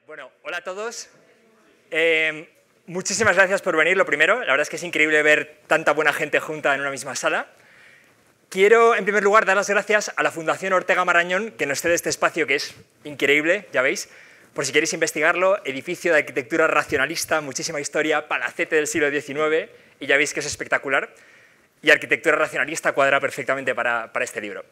Bueno, hola a todos. Muchísimas gracias por venir, lo primero. La verdad es que es increíble ver tanta buena gente junta en una misma sala. Quiero, en primer lugar, dar las gracias a la Fundación Ortega Marañón, que nos cede este espacio que es increíble, ya veis. Por si queréis investigarlo, edificio de arquitectura racionalista, muchísima historia, palacete del siglo XIX, y ya veis que es espectacular. Y arquitectura racionalista cuadra perfectamente para este libro.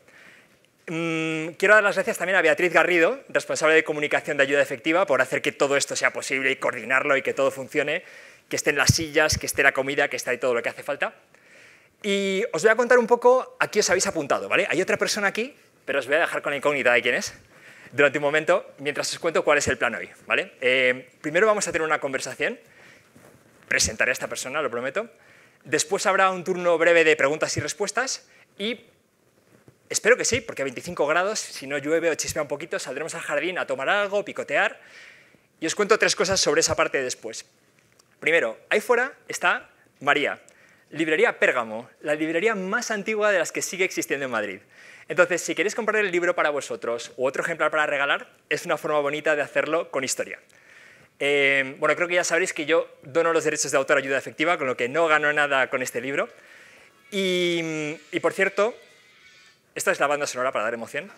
Quiero dar las gracias también a Beatriz Garrido, responsable de comunicación de ayuda efectiva, por hacer que todo esto sea posible y coordinarlo y que todo funcione, que estén las sillas, que esté la comida, que esté ahí todo lo que hace falta. Y os voy a contar un poco a qué os habéis apuntado, ¿vale? Hay otra persona aquí, pero os voy a dejar con la incógnita de quién es durante un momento, mientras os cuento cuál es el plan hoy, ¿vale? Primero vamos a tener una conversación, presentaré a esta persona, lo prometo. Después habrá un turno breve de preguntas y respuestas y espero que sí, porque a 25 grados, si no llueve o chispea un poquito, saldremos al jardín a tomar algo, picotear, y os cuento tres cosas sobre esa parte después. Primero, ahí fuera está María, librería Pérgamo, la librería más antigua de las que sigue existiendo en Madrid. Entonces, si queréis comprar el libro para vosotros u otro ejemplar para regalar, es una forma bonita de hacerlo con historia. Bueno, creo que ya sabréis que yo dono los derechos de autor a ayuda efectiva, con lo que no gano nada con este libro. Y por cierto, esta es la banda sonora para dar emoción.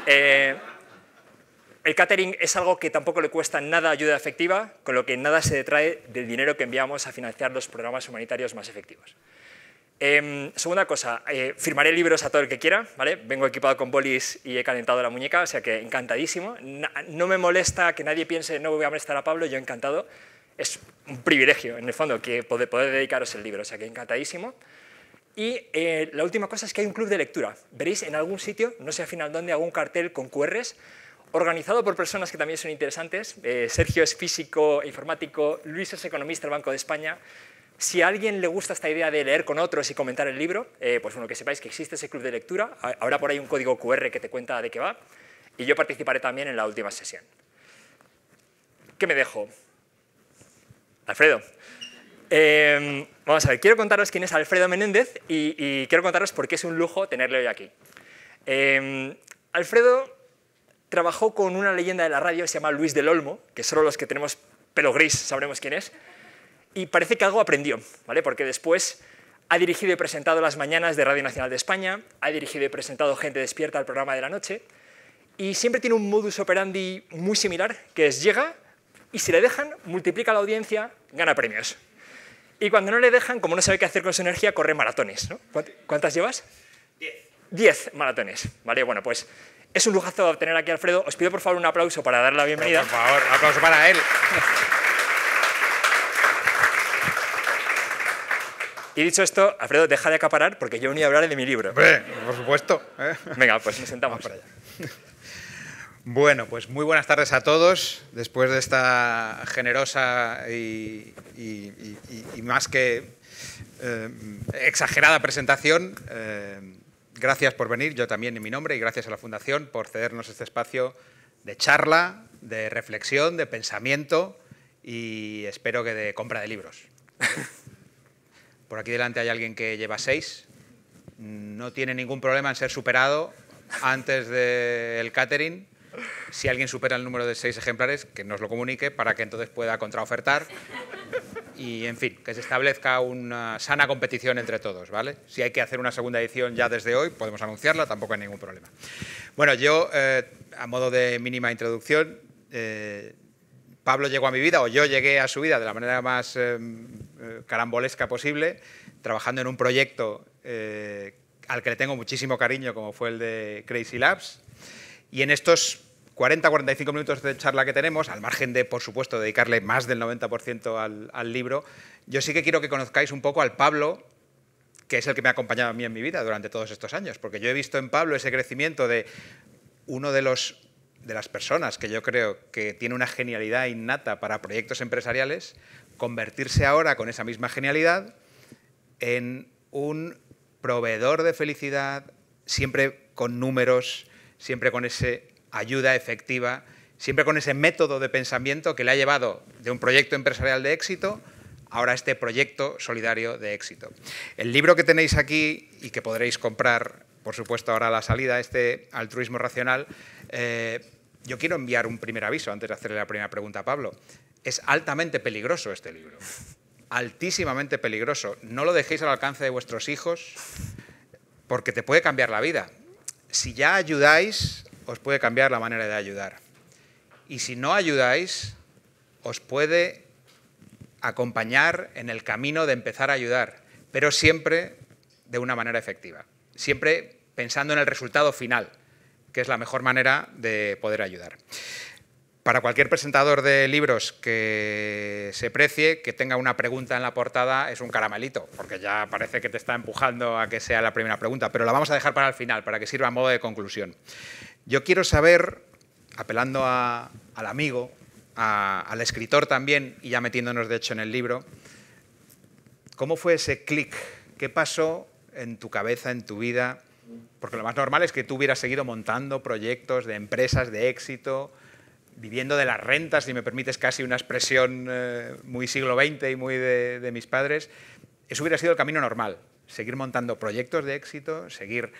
El catering es algo que tampoco le cuesta nada ayuda efectiva, con lo que nada se detrae del dinero que enviamos a financiar los programas humanitarios más efectivos. Segunda cosa, firmaré libros a todo el que quiera, ¿vale? Vengo equipado con bolis y he calentado la muñeca, o sea que encantadísimo. No me molesta que nadie piense no voy a molestar a Pablo, yo encantado. Es un privilegio, en el fondo, que poder dedicaros el libro, o sea que encantadísimo. Y la última cosa es que hay un club de lectura. Veréis en algún sitio, no sé al final dónde, algún cartel con QRs, organizado por personas que también son interesantes. Sergio es físico e informático, Luis es economista del Banco de España. Si a alguien le gusta esta idea de leer con otros y comentar el libro, pues bueno, que sepáis que existe ese club de lectura. Habrá por ahí un código QR que te cuenta de qué va. Y yo participaré también en la última sesión. ¿Qué me dejo? Alfredo. Vamos a ver, quiero contaros quién es Alfredo Menéndez y quiero contaros por qué es un lujo tenerle hoy aquí. Alfredo trabajó con una leyenda de la radio que se llama Luis del Olmo, que solo los que tenemos pelo gris sabremos quién es, y parece que algo aprendió, ¿vale? Porque después ha dirigido y presentado Las Mañanas de Radio Nacional de España, ha dirigido y presentado Gente Despierta, al programa de la noche, y siempre tiene un modus operandi muy similar, que es llega y si le dejan, multiplica la audiencia, gana premios. Y cuando no le dejan, como no sabe qué hacer con su energía, corre maratones, ¿no? ¿Cuántas llevas? 10 maratones, ¿vale? Bueno, pues es un lujazo tener aquí a Alfredo. Os pido por favor un aplauso para darle la bienvenida. Por favor, un aplauso para él. Y dicho esto, Alfredo, deja de acaparar porque yo venía a hablar de mi libro. Hombre, por supuesto. Venga, pues nos sentamos para allá. Bueno, pues muy buenas tardes a todos. Después de esta generosa y más que exagerada presentación, gracias por venir, yo también en mi nombre, y gracias a la Fundación por cedernos este espacio de charla, de reflexión, de pensamiento y espero que de compra de libros. Por aquí delante hay alguien que lleva 6, no tiene ningún problema en ser superado antes del catering. Si alguien supera el número de 6 ejemplares, que nos lo comunique para que entonces pueda contraofertar y, en fin, que se establezca una sana competición entre todos, ¿vale? Si hay que hacer una segunda edición ya desde hoy, podemos anunciarla, tampoco hay ningún problema. Bueno, yo, a modo de mínima introducción, Pablo llegó a mi vida, o yo llegué a su vida de la manera más carambolesca posible, trabajando en un proyecto al que le tengo muchísimo cariño, como fue el de Crazy Labs. Y en estos 40-45 minutos de charla que tenemos, al margen de, por supuesto, dedicarle más del 90% al libro, yo sí que quiero que conozcáis un poco al Pablo, que es el que me ha acompañado a mí en mi vida durante todos estos años, porque yo he visto en Pablo ese crecimiento de uno de las personas que yo creo que tiene una genialidad innata para proyectos empresariales, convertirse ahora con esa misma genialidad en un proveedor de felicidad, siempre con números, siempre con esa ayuda efectiva, siempre con ese método de pensamiento que le ha llevado de un proyecto empresarial de éxito ahora a este proyecto solidario de éxito. El libro que tenéis aquí y que podréis comprar, por supuesto, ahora a la salida, este Altruismo Racional, yo quiero enviar un primer aviso antes de hacerle la primera pregunta a Pablo. Es altamente peligroso este libro. Altísimamente peligroso. No lo dejéis al alcance de vuestros hijos porque te puede cambiar la vida. Si ya ayudáis, os puede cambiar la manera de ayudar. Y si no ayudáis, os puede acompañar en el camino de empezar a ayudar, pero siempre de una manera efectiva. Siempre pensando en el resultado final, que es la mejor manera de poder ayudar. Para cualquier presentador de libros que se precie, que tenga una pregunta en la portada, es un caramelito, porque ya parece que te está empujando a que sea la primera pregunta, pero la vamos a dejar para el final, para que sirva a modo de conclusión. Yo quiero saber, apelando al amigo, al escritor también, y ya metiéndonos de hecho en el libro, ¿cómo fue ese clic? ¿Qué pasó en tu cabeza, en tu vida? Porque lo más normal es que tú hubieras seguido montando proyectos de empresas de éxito, viviendo de las rentas, si me permites casi una expresión muy siglo XX y muy de mis padres. Eso hubiera sido el camino normal, seguir montando proyectos de éxito, seguir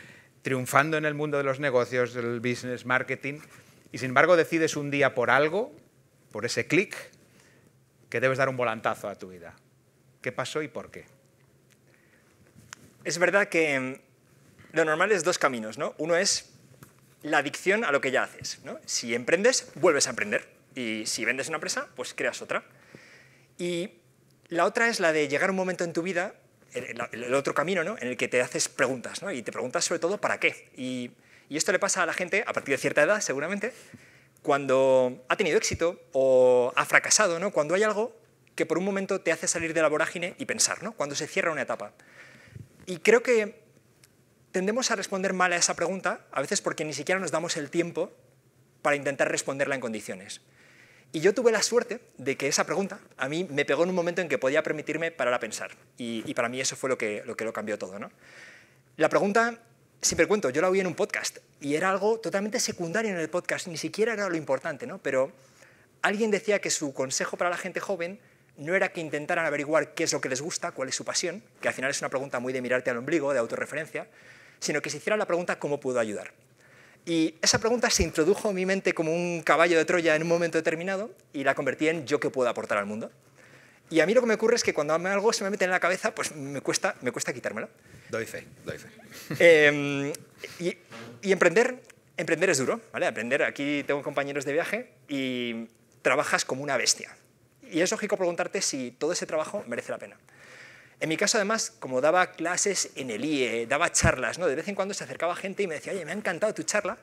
triunfando en el mundo de los negocios, del business marketing, y sin embargo decides un día por algo, por ese clic, que debes dar un volantazo a tu vida. ¿Qué pasó y por qué? Es verdad que lo normal es dos caminos, ¿no? Uno es la adicción a lo que ya haces, ¿no? Si emprendes, vuelves a emprender. Y si vendes una empresa, pues creas otra. Y la otra es la de llegar a un momento en tu vida, el otro camino, ¿no? En el que te haces preguntas, ¿no? Y te preguntas sobre todo ¿para qué? Y esto le pasa a la gente a partir de cierta edad, seguramente, cuando ha tenido éxito o ha fracasado, ¿no? Cuando hay algo que por un momento te hace salir de la vorágine y pensar, ¿no? Cuando se cierra una etapa. Y creo que tendemos a responder mal a esa pregunta, a veces porque ni siquiera nos damos el tiempo para intentar responderla en condiciones. Y yo tuve la suerte de que esa pregunta a mí me pegó en un momento en que podía permitirme parar a pensar. Y para mí eso fue lo que lo cambió todo, ¿no? La pregunta, siempre cuento, yo la oí en un podcast y era algo totalmente secundario en el podcast, ni siquiera era lo importante, ¿no? Pero alguien decía que su consejo para la gente joven no era que intentaran averiguar qué es lo que les gusta, cuál es su pasión, que al final es una pregunta muy de mirarte al ombligo, de autorreferencia, sino que se hiciera la pregunta ¿cómo puedo ayudar? Y esa pregunta se introdujo en mi mente como un caballo de Troya en un momento determinado y la convertí en ¿yo qué puedo aportar al mundo? Y a mí lo que me ocurre es que cuando algo se me mete en la cabeza, pues me cuesta quitármelo. Doy fe, doy fe. Y emprender es duro, ¿vale? Aprender, aquí tengo compañeros de viaje y trabajas como una bestia. Y es lógico preguntarte si todo ese trabajo merece la pena. En mi caso, además, como daba clases en el IE, daba charlas, ¿no? De vez en cuando se acercaba gente y me decía, oye, me ha encantado tu charla.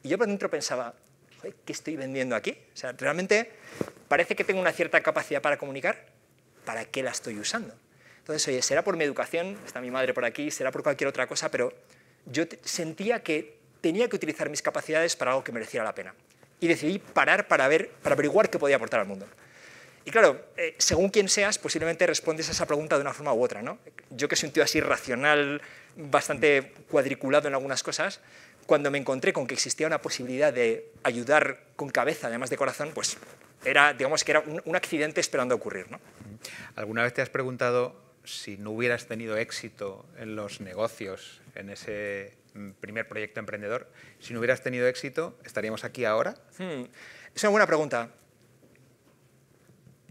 Y yo por dentro pensaba, ¿qué estoy vendiendo aquí? O sea, realmente parece que tengo una cierta capacidad para comunicar, ¿para qué la estoy usando? Entonces, oye, será por mi educación, está mi madre por aquí, será por cualquier otra cosa, pero yo sentía que tenía que utilizar mis capacidades para algo que mereciera la pena. Y decidí parar para averiguar qué podía aportar al mundo. Y claro, según quién seas, posiblemente respondes a esa pregunta de una forma u otra, ¿no? Yo que soy un tío así racional, bastante cuadriculado en algunas cosas, cuando me encontré con que existía una posibilidad de ayudar con cabeza, además de corazón, pues era, digamos que era un accidente esperando a ocurrir, ¿no? ¿Alguna vez te has preguntado si no hubieras tenido éxito en los negocios, en ese primer proyecto emprendedor, si no hubieras tenido éxito, ¿estaríamos aquí ahora? Es una buena pregunta.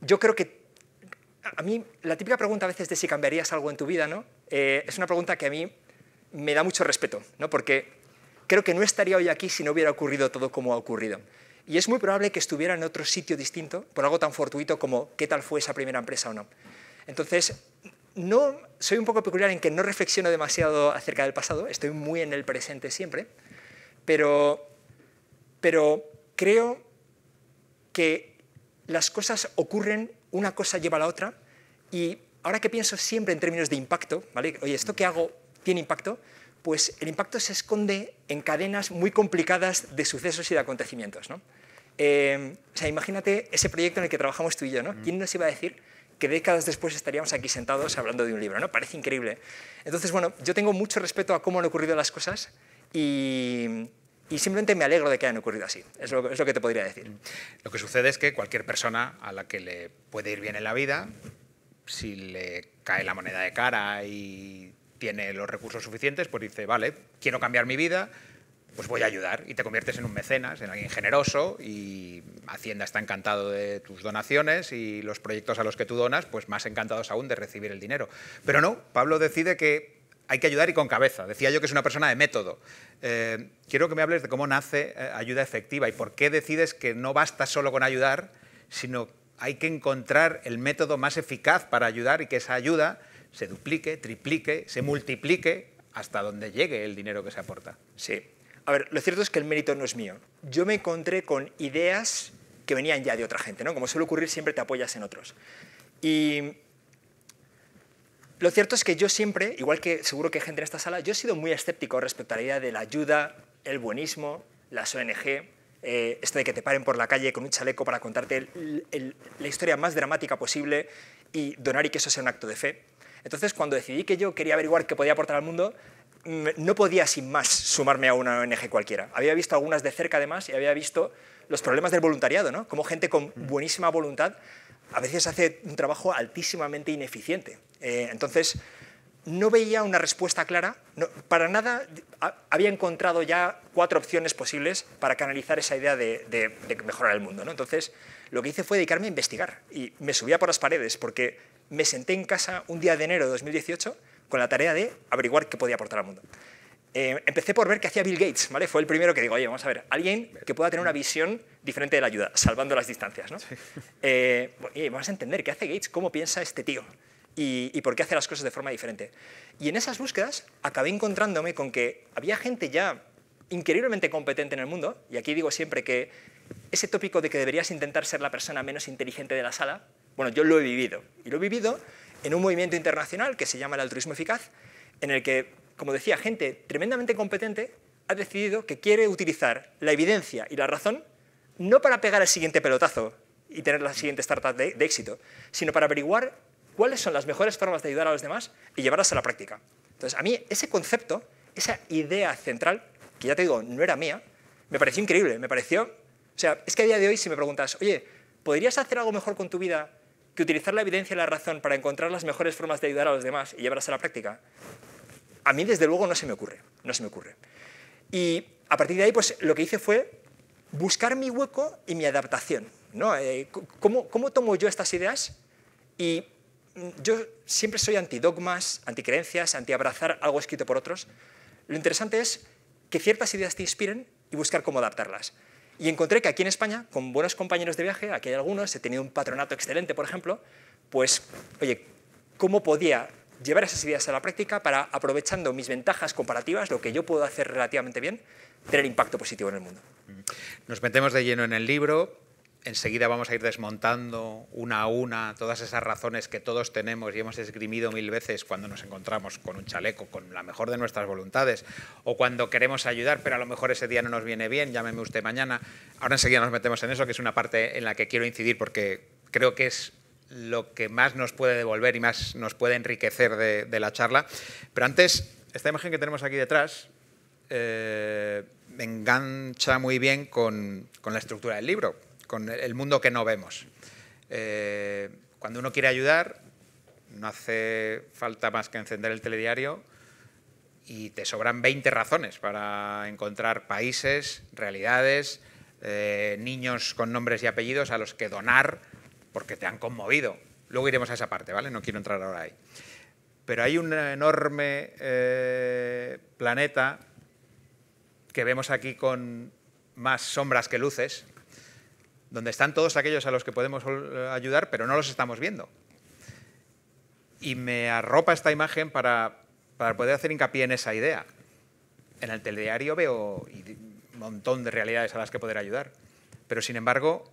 Yo creo que a mí la típica pregunta a veces de si cambiarías algo en tu vida, ¿no? Es una pregunta que a mí me da mucho respeto, ¿no? Porque creo que no estaría hoy aquí si no hubiera ocurrido todo como ha ocurrido. Y es muy probable que estuviera en otro sitio distinto por algo tan fortuito como qué tal fue esa primera empresa o no. Entonces, no, soy un poco peculiar en que no reflexiono demasiado acerca del pasado, estoy muy en el presente siempre, pero creo que las cosas ocurren, una cosa lleva a la otra, y ahora que pienso siempre en términos de impacto, ¿vale? Oye, ¿esto que hago tiene impacto? Pues el impacto se esconde en cadenas muy complicadas de sucesos y de acontecimientos, ¿no? O sea, imagínate ese proyecto en el que trabajamos tú y yo, ¿no? ¿Quién nos iba a decir que décadas después estaríamos aquí sentados hablando de un libro, ¿no? Parece increíble. Entonces, bueno, yo tengo mucho respeto a cómo han ocurrido las cosas y simplemente me alegro de que hayan ocurrido así. Es lo que te podría decir. Lo que sucede es que cualquier persona a la que le puede ir bien en la vida, si le cae la moneda de cara y tiene los recursos suficientes, pues dice, vale, quiero cambiar mi vida, pues voy a ayudar, y te conviertes en un mecenas, en alguien generoso, y Hacienda está encantado de tus donaciones y los proyectos a los que tú donas, pues más encantados aún de recibir el dinero. Pero no, Pablo decide que hay que ayudar y con cabeza. Decía yo que es una persona de método. Quiero que me hables de cómo nace Ayuda Efectiva y por qué decides que no basta solo con ayudar, sino hay que encontrar el método más eficaz para ayudar y que esa ayuda se duplique, triplique, se multiplique hasta donde llegue el dinero que se aporta. Sí. A ver, lo cierto es que el mérito no es mío. Yo me encontré con ideas que venían ya de otra gente, ¿no? Como suele ocurrir, siempre te apoyas en otros. Y lo cierto es que yo siempre, igual que seguro que hay gente en esta sala, yo he sido muy escéptico respecto a la idea de la ayuda, el buenismo, las ONG, esto de que te paren por la calle con un chaleco para contarte la historia más dramática posible y donar y que eso sea un acto de fe. Entonces, cuando decidí que yo quería averiguar qué podía aportar al mundo, no podía sin más sumarme a una ONG cualquiera. Había visto algunas de cerca además y había visto los problemas del voluntariado, ¿no? Cómo gente con buenísima voluntad a veces hace un trabajo altísimamente ineficiente. Entonces, no veía una respuesta clara, no, para nada había encontrado ya 4 opciones posibles para canalizar esa idea de mejorar el mundo, ¿no? Entonces, lo que hice fue dedicarme a investigar y me subía por las paredes porque me senté en casa un día de enero de 2018 con la tarea de averiguar qué podía aportar al mundo. Empecé por ver qué hacía Bill Gates, ¿vale? Fue el primero que digo, oye, vamos a ver, alguien que pueda tener una visión diferente de la ayuda, salvando las distancias, ¿no? Sí. Vamos a entender qué hace Gates, cómo piensa este tío y por qué hace las cosas de forma diferente. Y en esas búsquedas acabé encontrándome con que había gente ya increíblemente competente en el mundo, y aquí digo siempre que ese tópico de que deberías intentar ser la persona menos inteligente de la sala, bueno, yo lo he vivido, y lo he vivido en un movimiento internacional que se llama el altruismo eficaz, en el que, como decía, gente tremendamente competente ha decidido que quiere utilizar la evidencia y la razón no para pegar el siguiente pelotazo y tener la siguiente startup de éxito, sino para averiguar cuáles son las mejores formas de ayudar a los demás y llevarlas a la práctica. Entonces, a mí ese concepto, esa idea central, que ya te digo, no era mía, me pareció increíble, me pareció... O sea, es que a día de hoy si me preguntas, oye, ¿podrías hacer algo mejor con tu vida que utilizar la evidencia y la razón para encontrar las mejores formas de ayudar a los demás y llevarlas a la práctica? A mí, desde luego, no se me ocurre. No se me ocurre. Y a partir de ahí, pues, lo que hice fue buscar mi hueco y mi adaptación, ¿no? ¿Cómo tomo yo estas ideas? Y yo siempre soy antidogmas, anticreencias, antiabrazar algo escrito por otros. Lo interesante es que ciertas ideas te inspiren y buscar cómo adaptarlas. Y encontré que aquí en España, con buenos compañeros de viaje, aquí hay algunos, he tenido un patronato excelente, por ejemplo, pues, oye, ¿cómo podía llevar esas ideas a la práctica para, aprovechando mis ventajas comparativas, lo que yo puedo hacer relativamente bien, tener impacto positivo en el mundo? Nos metemos de lleno en el libro. Enseguida vamos a ir desmontando una a una todas esas razones que todos tenemos y hemos esgrimido 1000 veces cuando nos encontramos con un chaleco, con la mejor de nuestras voluntades, o cuando queremos ayudar, pero a lo mejor ese día no nos viene bien, llámeme usted mañana. Ahora enseguida nos metemos en eso, que es una parte en la que quiero incidir porque creo que es lo que más nos puede devolver y más nos puede enriquecer de la charla. Pero antes, esta imagen que tenemos aquí detrás me engancha muy bien con la estructura del libro, con el mundo que no vemos. Cuando uno quiere ayudar, no hace falta más que encender el telediario y te sobran 20 razones para encontrar países, realidades, niños con nombres y apellidos a los que donar porque te han conmovido. Luego iremos a esa parte, ¿vale? No quiero entrar ahora ahí. Pero hay un enorme planeta que vemos aquí con más sombras que luces, donde están todos aquellos a los que podemos ayudar, pero no los estamos viendo. Y me arropa esta imagen para poder hacer hincapié en esa idea. En el telediario veo un montón de realidades a las que poder ayudar, pero sin embargo,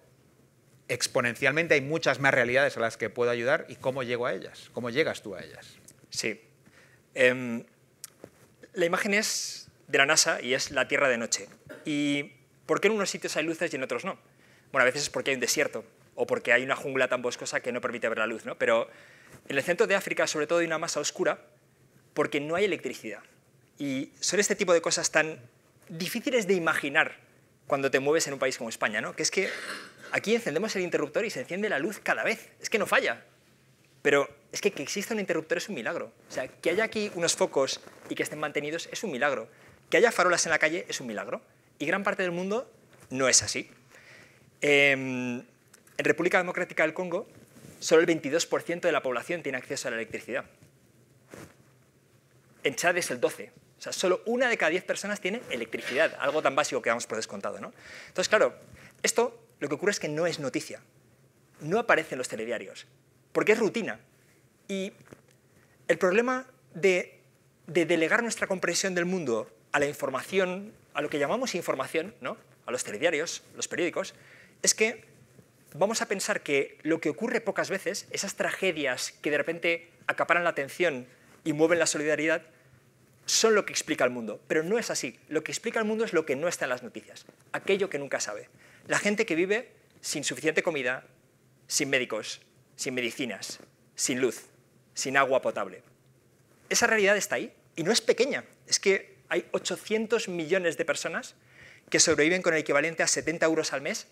exponencialmente hay muchas más realidades a las que puedo ayudar y cómo llego a ellas, cómo llegas tú a ellas. Sí. La imagen es de la NASA y es la Tierra de noche. ¿Y por qué en unos sitios hay luces y en otros no? Bueno, a veces es porque hay un desierto o porque hay una jungla tan boscosa que no permite ver la luz, ¿no? Pero en el centro de África, sobre todo, hay una masa oscura porque no hay electricidad. Y son este tipo de cosas tan difíciles de imaginar cuando te mueves en un país como España, ¿no? Que es que aquí encendemos el interruptor y se enciende la luz cada vez. Es que no falla. Pero es que exista un interruptor es un milagro. O sea, que haya aquí unos focos y que estén mantenidos es un milagro. Que haya farolas en la calle es un milagro. Y gran parte del mundo no es así. En República Democrática del Congo, solo el 22% de la población tiene acceso a la electricidad. En Chad es el 12%. O sea, solo 1 de cada 10 personas tiene electricidad, algo tan básico que damos por descontado, ¿no? Entonces, claro, esto lo que ocurre es que no es noticia. No aparece en los telediarios, porque es rutina. Y el problema de delegar nuestra comprensión del mundo a la información, a lo que llamamos información, ¿no? A los telediarios, los periódicos, es que vamos a pensar que lo que ocurre pocas veces, esas tragedias que de repente acaparan la atención y mueven la solidaridad, son lo que explica el mundo. Pero no es así. Lo que explica el mundo es lo que no está en las noticias, aquello que nunca sabe. La gente que vive sin suficiente comida, sin médicos, sin medicinas, sin luz, sin agua potable. Esa realidad está ahí y no es pequeña. Es que hay 800 millones de personas que sobreviven con el equivalente a 70 euros al mes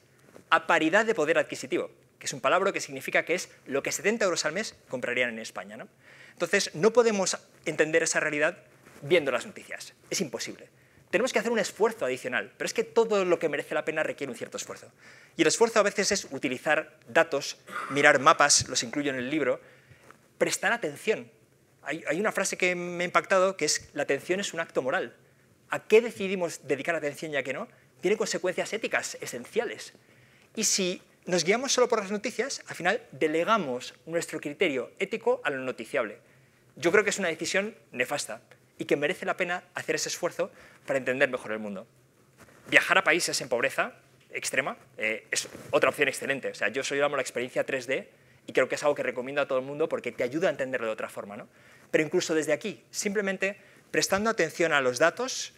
a paridad de poder adquisitivo, que es un palabra que significa que es lo que 70 euros al mes comprarían en España, ¿no? Entonces, no podemos entender esa realidad viendo las noticias. Es imposible. Tenemos que hacer un esfuerzo adicional, pero es que todo lo que merece la pena requiere un cierto esfuerzo. Y el esfuerzo a veces es utilizar datos, mirar mapas, los incluyo en el libro, prestar atención. Hay una frase que me ha impactado, que es: la atención es un acto moral. ¿A qué decidimos dedicar atención y a qué no? Tiene consecuencias éticas esenciales. Y si nos guiamos solo por las noticias, al final delegamos nuestro criterio ético a lo noticiable. Yo creo que es una decisión nefasta y que merece la pena hacer ese esfuerzo para entender mejor el mundo. Viajar a países en pobreza extrema es otra opción excelente. O sea, yo soy amo la experiencia 3D y creo que es algo que recomiendo a todo el mundo porque te ayuda a entenderlo de otra forma, ¿no? Pero incluso desde aquí, simplemente prestando atención a los datos,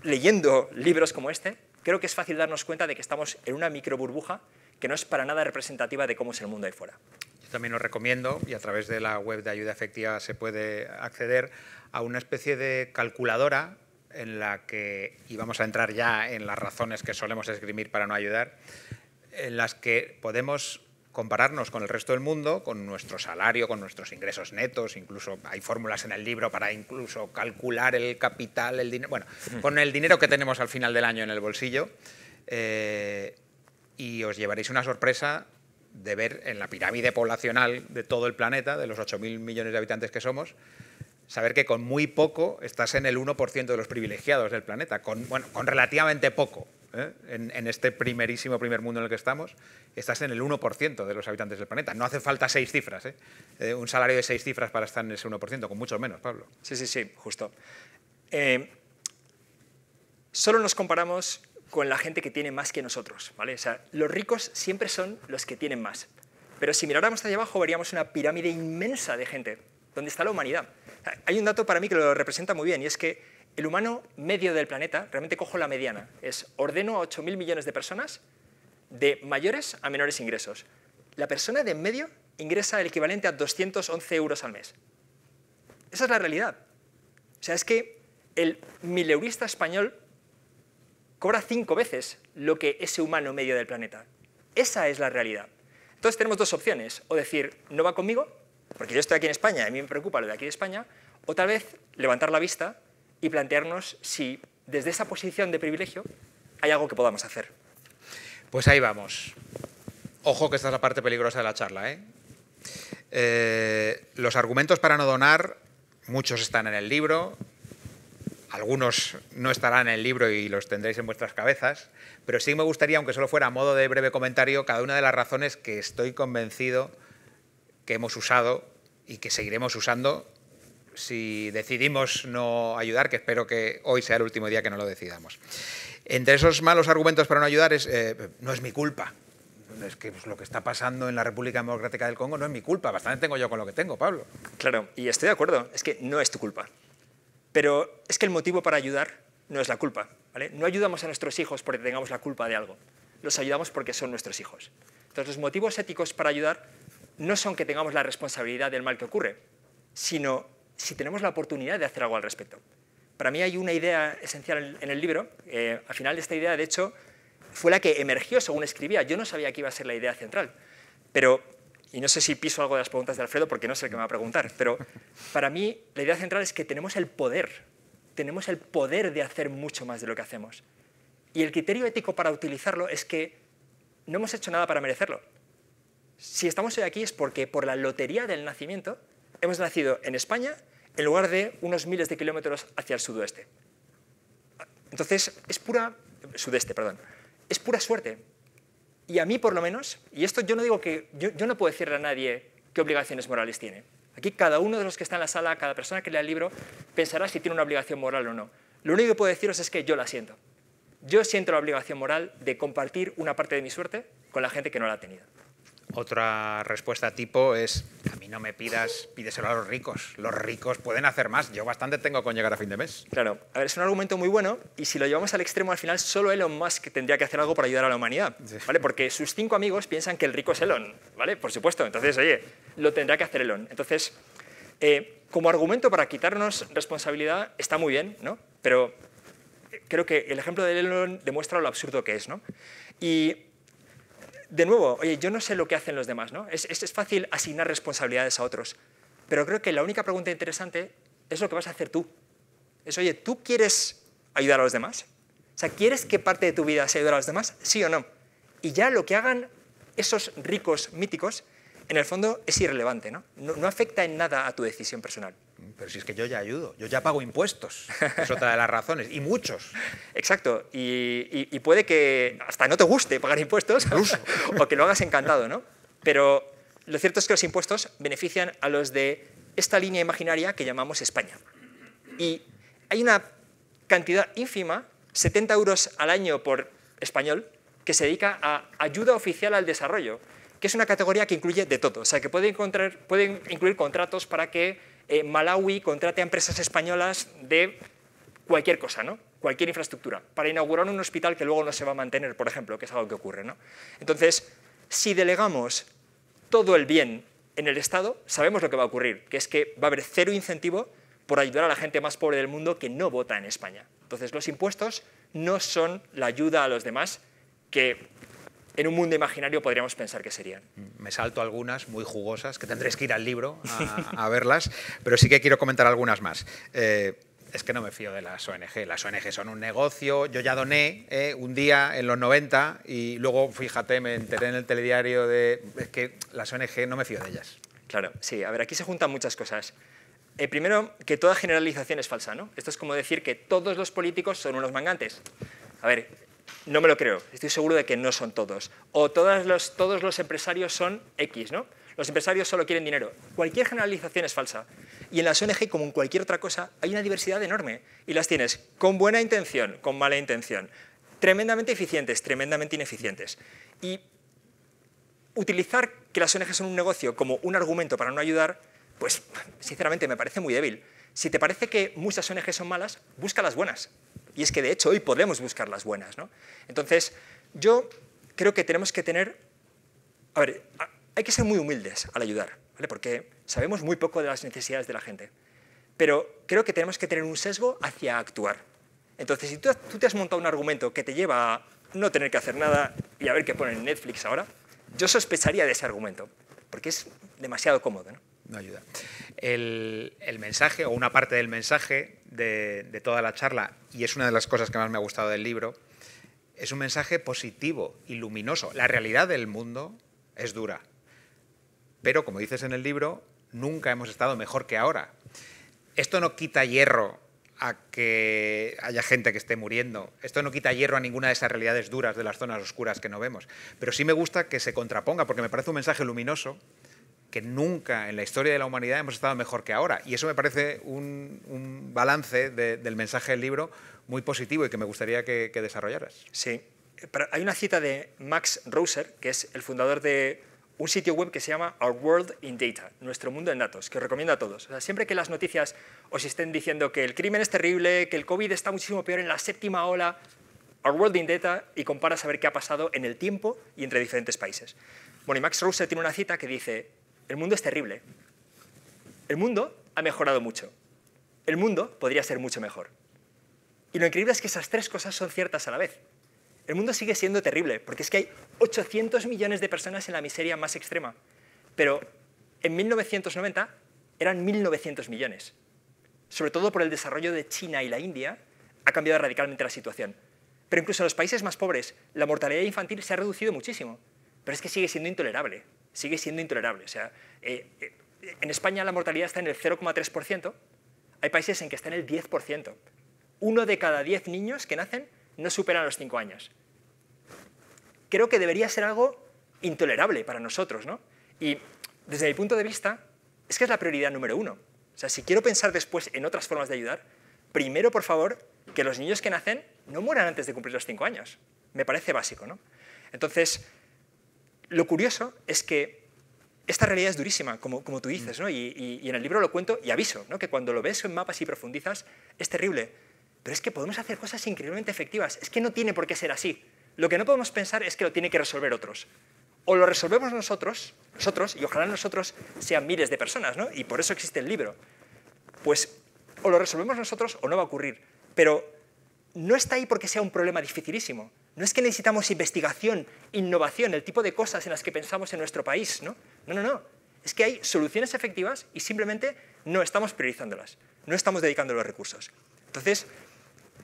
leyendo libros como este, creo que es fácil darnos cuenta de que estamos en una micro burbuja que no es para nada representativa de cómo es el mundo ahí fuera. Yo también lo recomiendo, y a través de la web de Ayuda Efectiva se puede acceder a una especie de calculadora en la que, y vamos a entrar ya en las razones que solemos esgrimir para no ayudar, en las que podemos compararnos con el resto del mundo, con nuestro salario, con nuestros ingresos netos, incluso hay fórmulas en el libro para incluso calcular el capital, el dinero, bueno, con el dinero que tenemos al final del año en el bolsillo, y os llevaréis una sorpresa de ver en la pirámide poblacional de todo el planeta, de los 8.000 millones de habitantes que somos, saber que con muy poco estás en el 1% de los privilegiados del planeta, con relativamente poco. En este primerísimo primer mundo en el que estamos, estás en el 1% de los habitantes del planeta. No hace falta 6 cifras, un salario de 6 cifras para estar en ese 1%, con mucho menos, Pablo. Sí, justo. Solo nos comparamos con la gente que tiene más que nosotros, ¿vale? O sea, los ricos siempre son los que tienen más. Pero si miráramos hacia abajo, veríamos una pirámide inmensa de gente, donde está la humanidad. Hay un dato para mí que lo representa muy bien, y es que el humano medio del planeta, realmente cojo la mediana, ordeno a 8.000 millones de personas de mayores a menores ingresos. La persona de en medio ingresa el equivalente a 211 euros al mes. Esa es la realidad. O sea, es que el mileurista español cobra 5 veces lo que ese humano medio del planeta. Esa es la realidad. Entonces tenemos dos opciones, o decir, no va conmigo, porque yo estoy aquí en España y a mí me preocupa lo de aquí de España, o tal vez levantar la vista y plantearnos si desde esa posición de privilegio hay algo que podamos hacer. Pues ahí vamos. Ojo que esta es la parte peligrosa de la charla, los argumentos para no donar, muchos están en el libro, algunos no estarán en el libro y los tendréis en vuestras cabezas, pero sí me gustaría, aunque solo fuera a modo de breve comentario, cada una de las razones que estoy convencido que hemos usado y que seguiremos usando si decidimos no ayudar, que espero que hoy sea el último día que no lo decidamos. Entre esos malos argumentos para no ayudar es, no es mi culpa. Es que pues, lo que está pasando en la República Democrática del Congo no es mi culpa, bastante tengo yo con lo que tengo, Pablo. Claro, y estoy de acuerdo, es que no es tu culpa. Pero es que el motivo para ayudar no es la culpa, ¿vale? No ayudamos a nuestros hijos porque tengamos la culpa de algo, los ayudamos porque son nuestros hijos. Entonces los motivos éticos para ayudar no son que tengamos la responsabilidad del mal que ocurre, sino si tenemos la oportunidad de hacer algo al respecto. Para mí hay una idea esencial en el libro, al final de esta idea, de hecho, fue la que emergió según escribía. Yo no sabía que iba a ser la idea central, pero, y no sé si piso algo de las preguntas de Alfredo porque no sé el que me va a preguntar, pero para mí la idea central es que tenemos el poder tenemos el poder de hacer mucho más de lo que hacemos. Y el criterio ético para utilizarlo es que no hemos hecho nada para merecerlo. Si estamos hoy aquí es porque por la lotería del nacimiento hemos nacido en España en lugar de unos miles de kilómetros hacia el sudoeste. Entonces, sudeste, perdón. Es pura suerte. Y a mí, por lo menos, y esto yo no digo que, yo no puedo decirle a nadie qué obligaciones morales tiene. Aquí cada uno de los que está en la sala, cada persona que lea el libro, pensará si tiene una obligación moral o no. Lo único que puedo deciros es que yo la siento. Yo siento la obligación moral de compartir una parte de mi suerte con la gente que no la ha tenido. Otra respuesta tipo es, a mí no me pidas, pídeselo a los ricos. Los ricos pueden hacer más. Yo bastante tengo con llegar a fin de mes. Claro, a ver, es un argumento muy bueno y si lo llevamos al extremo, al final solo Elon Musk tendría que hacer algo para ayudar a la humanidad, ¿vale? Porque sus 5 amigos piensan que el rico es Elon, ¿vale? Por supuesto. Entonces, oye, lo tendrá que hacer Elon. Entonces, como argumento para quitarnos responsabilidad está muy bien, ¿no? Pero creo que el ejemplo de Elon demuestra lo absurdo que es, ¿no? Y de nuevo, oye, yo no sé lo que hacen los demás, ¿no? Es fácil asignar responsabilidades a otros, pero creo que la única pregunta interesante es lo que vas a hacer tú. Es, oye, ¿tú quieres ayudar a los demás? O sea, ¿quieres que parte de tu vida sea ayudar a los demás? ¿Sí o no? Y ya lo que hagan esos ricos míticos, en el fondo es irrelevante, ¿no? No afecta en nada a tu decisión personal. Pero si es que yo ya ayudo, yo ya pago impuestos. Es otra de las razones, y muchos. Exacto, y puede que hasta no te guste pagar impuestos o que lo hagas encantado, ¿no? Pero lo cierto es que los impuestos benefician a los de esta línea imaginaria que llamamos España. Y hay una cantidad ínfima, 70 euros al año por español, que se dedica a ayuda oficial al desarrollo, que es una categoría que incluye de todo. O sea, que pueden incluir contratos para que Malawi contrate a empresas españolas de cualquier cosa, ¿no? Cualquier infraestructura, para inaugurar un hospital que luego no se va a mantener, por ejemplo, que es algo que ocurre, ¿no? Entonces, si delegamos todo el bien en el Estado, sabemos lo que va a ocurrir, que es que va a haber cero incentivo por ayudar a la gente más pobre del mundo que no vota en España. Entonces, los impuestos no son la ayuda a los demás que en un mundo imaginario podríamos pensar que serían. Me salto algunas muy jugosas, que tendréis que ir al libro a verlas, pero sí que quiero comentar algunas más. Es que no me fío de las ONG. Las ONG son un negocio. Yo ya doné un día en los 90 y luego, fíjate, me enteré en el telediario de es que las ONG no me fío de ellas. Claro, sí. A ver, aquí se juntan muchas cosas. Primero, que toda generalización es falsa, ¿no? Esto es como decir que todos los políticos son unos mangantes. A ver, no me lo creo. Estoy seguro de que no son todos. O todos los empresarios son X, ¿no? Los empresarios solo quieren dinero. Cualquier generalización es falsa. Y en las ONG, como en cualquier otra cosa, hay una diversidad enorme. Y las tienes con buena intención, con mala intención, tremendamente eficientes, tremendamente ineficientes. Y utilizar que las ONG son un negocio como un argumento para no ayudar, pues sinceramente me parece muy débil. Si te parece que muchas ONG son malas, busca las buenas. Y es que de hecho hoy podemos buscar las buenas, ¿no? Entonces, yo creo que tenemos que tener... A ver, hay que ser muy humildes al ayudar, ¿vale? Porque sabemos muy poco de las necesidades de la gente. Pero creo que tenemos que tener un sesgo hacia actuar. Entonces, si tú te has montado un argumento que te lleva a no tener que hacer nada y a ver qué ponen en Netflix ahora, yo sospecharía de ese argumento, porque es demasiado cómodo, ¿no? No ayuda. El mensaje, o una parte del mensaje de toda la charla, y es una de las cosas que más me ha gustado del libro, es un mensaje positivo y luminoso. La realidad del mundo es dura. Pero, como dices en el libro, nunca hemos estado mejor que ahora. Esto no quita hierro a que haya gente que esté muriendo. Esto no quita hierro a ninguna de esas realidades duras de las zonas oscuras que no vemos. Pero sí me gusta que se contraponga, porque me parece un mensaje luminoso, que nunca en la historia de la humanidad hemos estado mejor que ahora. Y eso me parece un balance del mensaje del libro muy positivo y que me gustaría que desarrollaras. Sí. Pero hay una cita de Max Rosser, que es el fundador de un sitio web que se llama Our World in Data, Nuestro Mundo en Datos, que os recomiendo a todos. O sea, siempre que las noticias os estén diciendo que el crimen es terrible, que el COVID está muchísimo peor en la 7ª ola, Our World in Data, y compara a ver qué ha pasado en el tiempo y entre diferentes países. Bueno, y Max Rosser tiene una cita que dice: el mundo es terrible. El mundo ha mejorado mucho. El mundo podría ser mucho mejor. Y lo increíble es que esas tres cosas son ciertas a la vez. El mundo sigue siendo terrible, porque es que hay 800 millones de personas en la miseria más extrema. Pero en 1990 eran 1.900 millones. sobre todo por el desarrollo de China y la India, ha cambiado radicalmente la situación. Pero incluso en los países más pobres, la mortalidad infantil se ha reducido muchísimo. Pero es que sigue siendo intolerable. Sigue siendo intolerable. O sea, en España la mortalidad está en el 0,3%. Hay países en que está en el 10%. 1 de cada 10 niños que nacen no superan los 5 años. Creo que debería ser algo intolerable para nosotros, ¿no? Y desde mi punto de vista, es que es la prioridad número 1. O sea, si quiero pensar después en otras formas de ayudar, primero, por favor, que los niños que nacen no mueran antes de cumplir los 5 años. Me parece básico, ¿no? Entonces, lo curioso es que esta realidad es durísima, como tú dices, ¿no? Y en el libro lo cuento y aviso, ¿no? Que cuando lo ves en mapas y profundizas es terrible. Pero es que podemos hacer cosas increíblemente efectivas. Es que no tiene por qué ser así. Lo que no podemos pensar es que lo tienen que resolver otros. O lo resolvemos nosotros, y ojalá nosotros sean miles de personas, ¿no? Y por eso existe el libro. Pues o lo resolvemos nosotros o no va a ocurrir. Pero no está ahí porque sea un problema dificilísimo. No es que necesitamos investigación, innovación, el tipo de cosas en las que pensamos en nuestro país, ¿no? No, no, no. Es que hay soluciones efectivas y simplemente no estamos priorizándolas. No estamos dedicando los recursos. Entonces,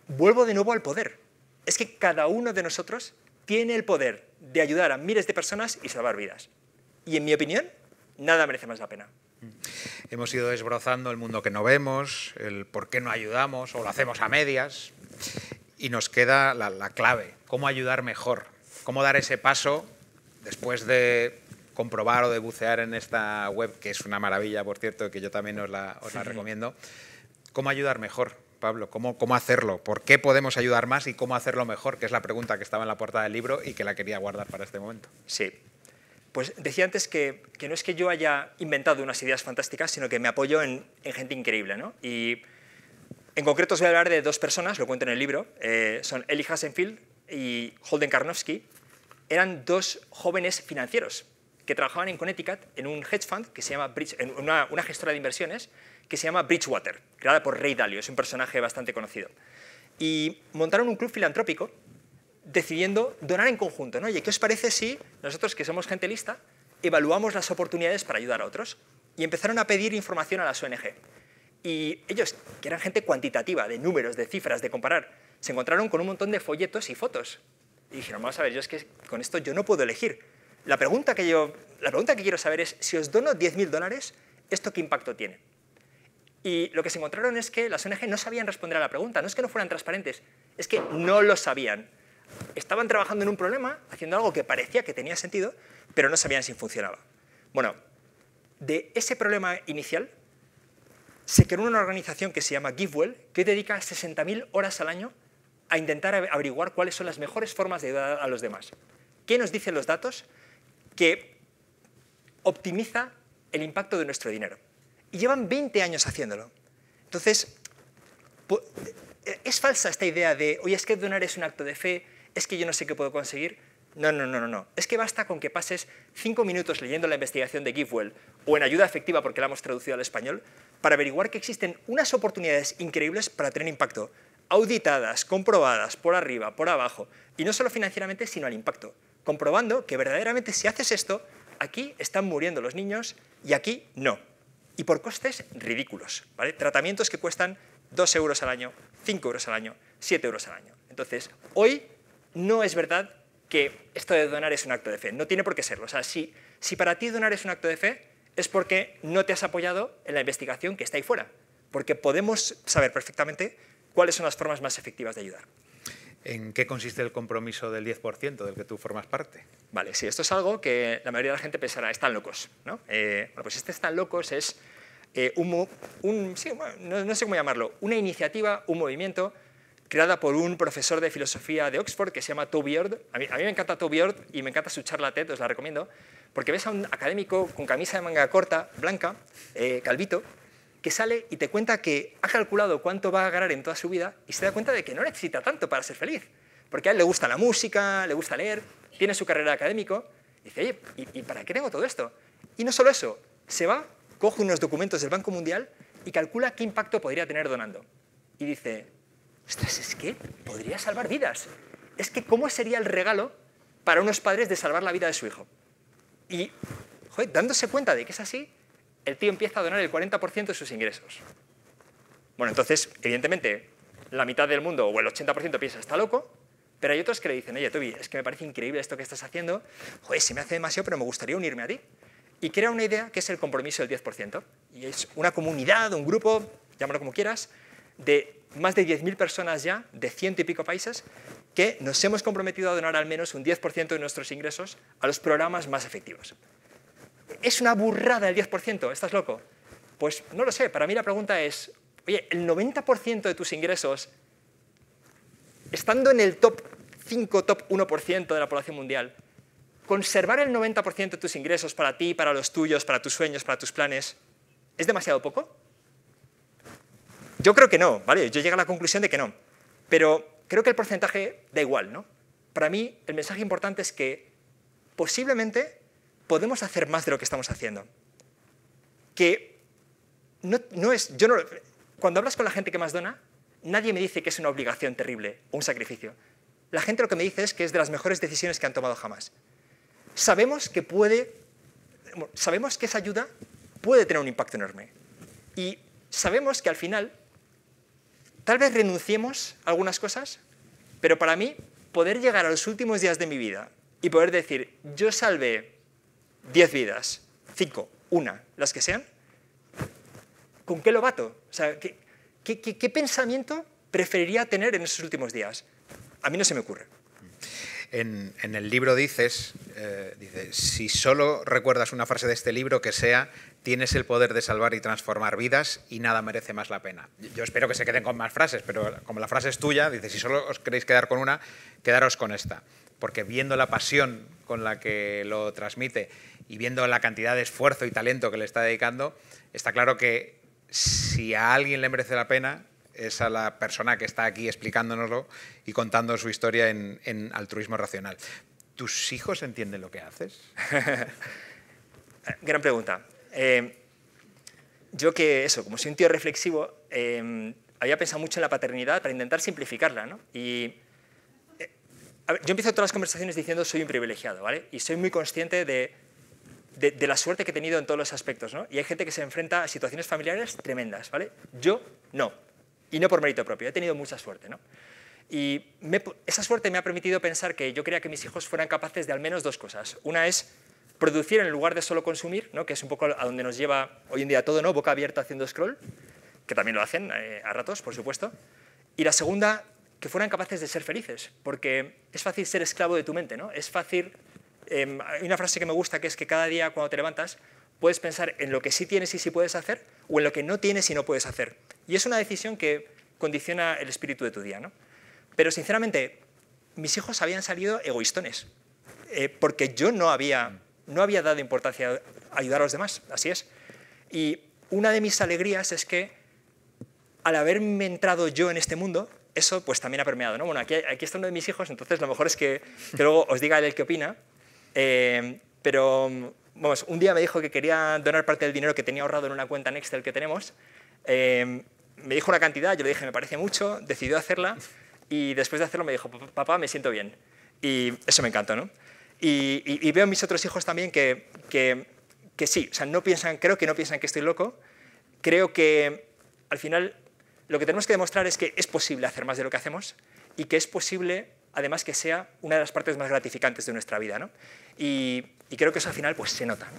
vuelvo de nuevo al poder. Es que cada uno de nosotros tiene el poder de ayudar a miles de personas y salvar vidas. Y en mi opinión, nada merece más la pena. Hemos ido desbrozando el mundo que no vemos, el por qué no ayudamos o lo hacemos a medias, y nos queda la clave, cómo ayudar mejor, cómo dar ese paso después de comprobar o de bucear en esta web, que es una maravilla, por cierto, que yo también os la recomiendo. ¿Cómo ayudar mejor, Pablo? ¿Cómo hacerlo? ¿Por qué podemos ayudar más y cómo hacerlo mejor? Que es la pregunta que estaba en la portada del libro y que la quería guardar para este momento. Sí. Pues decía antes que no es que yo haya inventado unas ideas fantásticas, sino que me apoyo en gente increíble, ¿no? Y en concreto os voy a hablar de 2 personas, lo cuento en el libro, son Eli Hasenfield y Holden Karnofsky. Eran 2 jóvenes financieros que trabajaban en Connecticut en un hedge fund que se llama en una gestora de inversiones que se llama Bridgewater, creada por Ray Dalio, es un personaje bastante conocido. Y montaron un club filantrópico decidiendo donar en conjunto, ¿no? Oye, ¿qué os parece si nosotros, que somos gente lista, evaluamos las oportunidades para ayudar a otros? Y empezaron a pedir información a las ONG. Y ellos, que eran gente cuantitativa, de números, de cifras, de comparar, se encontraron con un montón de folletos y fotos. Y dijeron, vamos a ver, yo es que con esto yo no puedo elegir. La pregunta que quiero saber es, si os dono $10.000, ¿esto qué impacto tiene? Y lo que se encontraron es que las ONG no sabían responder a la pregunta. No es que no fueran transparentes, es que no lo sabían. Estaban trabajando en un problema, haciendo algo que parecía que tenía sentido, pero no sabían si funcionaba. Bueno, de ese problema inicial se creó una organización que se llama GiveWell, que dedica 60.000 horas al año a intentar averiguar cuáles son las mejores formas de ayudar a los demás. ¿Qué nos dicen los datos? Que optimiza el impacto de nuestro dinero. Y llevan 20 años haciéndolo. Entonces, es falsa esta idea de, oye, es que donar es un acto de fe, es que yo no sé qué puedo conseguir. No, no, no, no, no. Es que basta con que pases 5 minutos leyendo la investigación de GiveWell o en Ayuda Efectiva, porque la hemos traducido al español, para averiguar que existen unas oportunidades increíbles para tener impacto, auditadas, comprobadas, por arriba, por abajo, y no solo financieramente, sino al impacto, comprobando que verdaderamente si haces esto, aquí están muriendo los niños y aquí no. Y por costes ridículos, ¿vale? Tratamientos que cuestan 2 euros al año, 5 euros al año, 7 euros al año. Entonces, hoy no es verdad que esto de donar es un acto de fe. No tiene por qué serlo. O sea, si para ti donar es un acto de fe, es porque no te has apoyado en la investigación que está ahí fuera. Porque podemos saber perfectamente cuáles son las formas más efectivas de ayudar. ¿En qué consiste el compromiso del 10% del que tú formas parte? Vale, sí, esto es algo que la mayoría de la gente pensará, están locos, ¿no? Bueno, pues están locos es no sé cómo llamarlo, una iniciativa, un movimiento creada por un profesor de filosofía de Oxford que se llama Toby Ord. A mí me encanta Toby Ord y me encanta su charla TED, os la recomiendo, porque ves a un académico con camisa de manga corta, blanca, calvito, que sale y te cuenta que ha calculado cuánto va a ganar en toda su vida y se da cuenta de que no necesita tanto para ser feliz, porque a él le gusta la música, le gusta leer, tiene su carrera de académico, y dice, oye, ¿y para qué tengo todo esto? Y no solo eso, se va, coge unos documentos del Banco Mundial y calcula qué impacto podría tener donando. Y dice, ostras, es que podría salvar vidas. Es que ¿cómo sería el regalo para unos padres de salvar la vida de su hijo? Y, joder, dándose cuenta de que es así, el tío empieza a donar el 40% de sus ingresos. Bueno, entonces, evidentemente, la mitad del mundo o el 80% piensa, está loco, pero hay otros que le dicen, oye, Toby, es que me parece increíble esto que estás haciendo, joder, se me hace demasiado, pero me gustaría unirme a ti. Y crea una idea que es el compromiso del 10%. Y es una comunidad, un grupo, llámalo como quieras, de más de 10.000 personas ya, de 100 y pico países, que nos hemos comprometido a donar al menos un 10% de nuestros ingresos a los programas más efectivos. ¿Es una burrada el 10%? ¿Estás loco? Pues no lo sé. Para mí la pregunta es, oye, el 90% de tus ingresos, estando en el top 5, top 1% de la población mundial, conservar el 90% de tus ingresos para ti, para los tuyos, para tus sueños, para tus planes, ¿es demasiado poco? Yo creo que no, ¿vale? Yo llego a la conclusión de que no. Pero creo que el porcentaje da igual, ¿no? Para mí, el mensaje importante es que posiblemente podemos hacer más de lo que estamos haciendo. Que no es... cuando hablas con la gente que más dona, nadie me dice que es una obligación terrible o un sacrificio. La gente lo que me dice es que es de las mejores decisiones que han tomado jamás. Sabemos que esa ayuda puede tener un impacto enorme. Y sabemos que al final, tal vez renunciemos a algunas cosas, pero para mí, poder llegar a los últimos días de mi vida y poder decir, yo salvé 10 vidas, 5, 1, las que sean, ¿con qué lo bato? O sea, ¿qué pensamiento preferiría tener en esos últimos días? A mí no se me ocurre. En el libro dices, si solo recuerdas una frase de este libro, que sea, tienes el poder de salvar y transformar vidas y nada merece más la pena. Yo espero que se queden con más frases, pero como la frase es tuya, dices, si solo os queréis quedar con una, quedaros con esta. Porque viendo la pasión con la que lo transmite y viendo la cantidad de esfuerzo y talento que le está dedicando, está claro que si a alguien le merece la pena, es a la persona que está aquí explicándonoslo y contando su historia en Altruismo Racional. ¿Tus hijos entienden lo que haces? Gran pregunta. Yo como soy un tío reflexivo, había pensado mucho en la paternidad para intentar simplificarla, ¿no? Y yo empiezo todas las conversaciones diciendo soy un privilegiado, ¿vale? Y soy muy consciente de la suerte que he tenido en todos los aspectos, ¿no? Y hay gente que se enfrenta a situaciones familiares tremendas, ¿vale? Yo no. Y no por mérito propio, he tenido mucha suerte, ¿no? Y esa suerte me ha permitido pensar que yo quería que mis hijos fueran capaces de al menos dos cosas. Una es producir en lugar de solo consumir, ¿no? Que es un poco a donde nos lleva hoy en día todo, ¿no? Boca abierta haciendo scroll, que también lo hacen a ratos, por supuesto. Y la segunda, que fueran capaces de ser felices, porque es fácil ser esclavo de tu mente, ¿no? Es fácil... hay una frase que me gusta, que es que cada día cuando te levantas puedes pensar en lo que sí tienes y sí puedes hacer, o en lo que no tienes y no puedes hacer. Y es una decisión que condiciona el espíritu de tu día, ¿no? Pero sinceramente, mis hijos habían salido egoístones, porque yo no había dado importancia a ayudar a los demás, así es. Y una de mis alegrías es que al haberme entrado yo en este mundo, eso pues también ha permeado, ¿no? Bueno, aquí está uno de mis hijos, entonces lo mejor es que luego os diga él el qué opina, pero vamos, un día me dijo que quería donar parte del dinero que tenía ahorrado en una cuenta en Excel que tenemos. Me dijo una cantidad, yo le dije, me parece mucho, decidió hacerla y después de hacerlo me dijo, papá, me siento bien. Y eso me encantó, ¿no? Y veo a mis otros hijos también que sí, o sea, creo que no piensan que estoy loco, creo que al final lo que tenemos que demostrar es que es posible hacer más de lo que hacemos y que es posible, además, que sea una de las partes más gratificantes de nuestra vida, ¿no? Y creo que eso al final pues se nota, ¿no?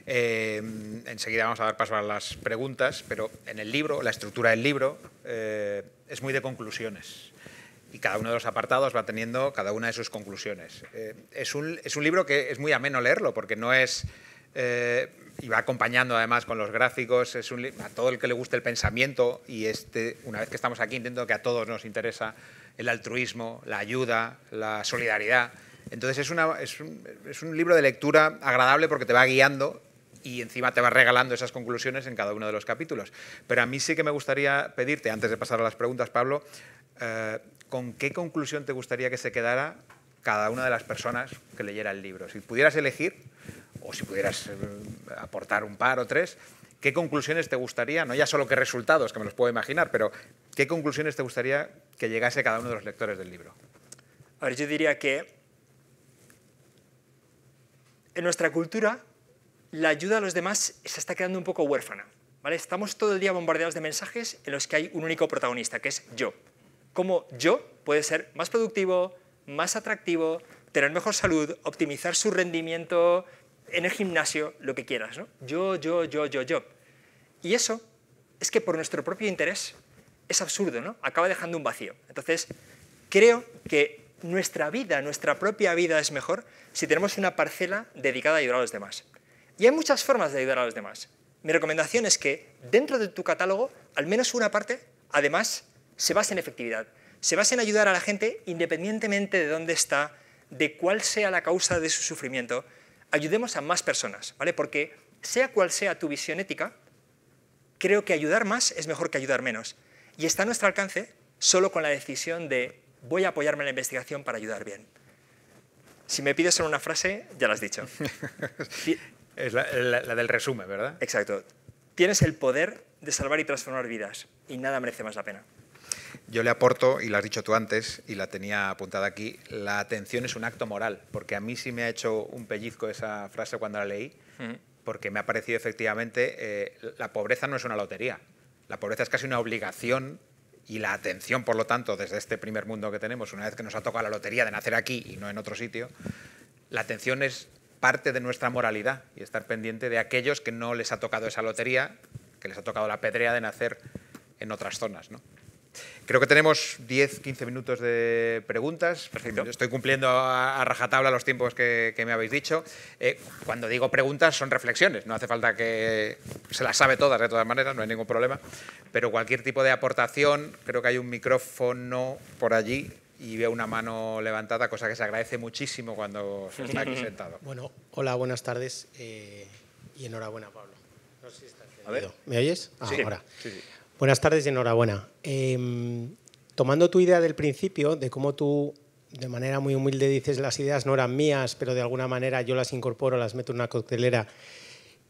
Enseguida vamos a dar paso a las preguntas, pero en el libro, la estructura del libro es muy de conclusiones y cada uno de los apartados va teniendo cada una de sus conclusiones. Es un libro que es muy ameno leerlo porque no es... y va acompañando además con los gráficos, a todo el que le guste el pensamiento y una vez que estamos aquí entiendo que a todos nos interesa el altruismo, la ayuda, la solidaridad. Entonces es un libro de lectura agradable porque te va guiando y encima te va regalando esas conclusiones en cada uno de los capítulos. Pero a mí sí que me gustaría pedirte, antes de pasar a las preguntas, Pablo, ¿con qué conclusión te gustaría que se quedara cada una de las personas que leyera el libro? Si pudieras elegir, o si pudieras aportar un par o tres, ¿qué conclusiones te gustaría, no ya solo qué resultados, que me los puedo imaginar, pero qué conclusiones te gustaría que llegase cada uno de los lectores del libro? A ver, yo diría que en nuestra cultura la ayuda a los demás se está quedando un poco huérfana. ¿vale? Estamos todo el día bombardeados de mensajes en los que hay un único protagonista, que es yo. Cómo yo puede ser más productivo, más atractivo, tener mejor salud, optimizar su rendimiento en el gimnasio, lo que quieras, ¿no? Yo. Y eso es que por nuestro propio interés es absurdo, ¿no? Acaba dejando un vacío. Entonces, creo que nuestra vida, nuestra propia vida es mejor si tenemos una parcela dedicada a ayudar a los demás. Y hay muchas formas de ayudar a los demás. Mi recomendación es que dentro de tu catálogo, al menos una parte, además, se base en efectividad. Se base en ayudar a la gente independientemente de dónde está, de cuál sea la causa de su sufrimiento. Ayudemos a más personas, ¿vale? Porque sea cual sea tu visión ética, creo que ayudar más es mejor que ayudar menos. Y está a nuestro alcance solo con la decisión de voy a apoyarme en la investigación para ayudar bien. Si me pides solo una frase, ya la has dicho. Es la del resumen, ¿verdad? Exacto. Tienes el poder de salvar y transformar vidas y nada merece más la pena. Yo le aporto, y lo has dicho tú antes, y la tenía apuntada aquí, la atención es un acto moral, porque a mí sí me ha hecho un pellizco esa frase cuando la leí, porque me ha parecido efectivamente, la pobreza no es una lotería, la pobreza es casi una obligación, y la atención, por lo tanto, desde este primer mundo que tenemos, una vez que nos ha tocado la lotería de nacer aquí y no en otro sitio, la atención es parte de nuestra moralidad y estar pendiente de aquellos que no les ha tocado esa lotería, que les ha tocado la pedrea de nacer en otras zonas, ¿no? Creo que tenemos 10-15 minutos de preguntas. Perfecto. Estoy cumpliendo a rajatabla los tiempos que me habéis dicho. Cuando digo preguntas son reflexiones, no hace falta que se las sabe todas de todas maneras, no hay ningún problema, pero cualquier tipo de aportación, creo que hay un micrófono por allí y veo una mano levantada, cosa que se agradece muchísimo cuando se está aquí sentado. Bueno, hola, buenas tardes y enhorabuena, Pablo. No sé si está encendido. A ver. ¿Me oyes? Sí. Ahora. Sí. Buenas tardes y enhorabuena. Tomando tu idea del principio, de cómo tú, de manera muy humilde, dices las ideas no eran mías, pero de alguna manera yo las incorporo, las meto en una coctelera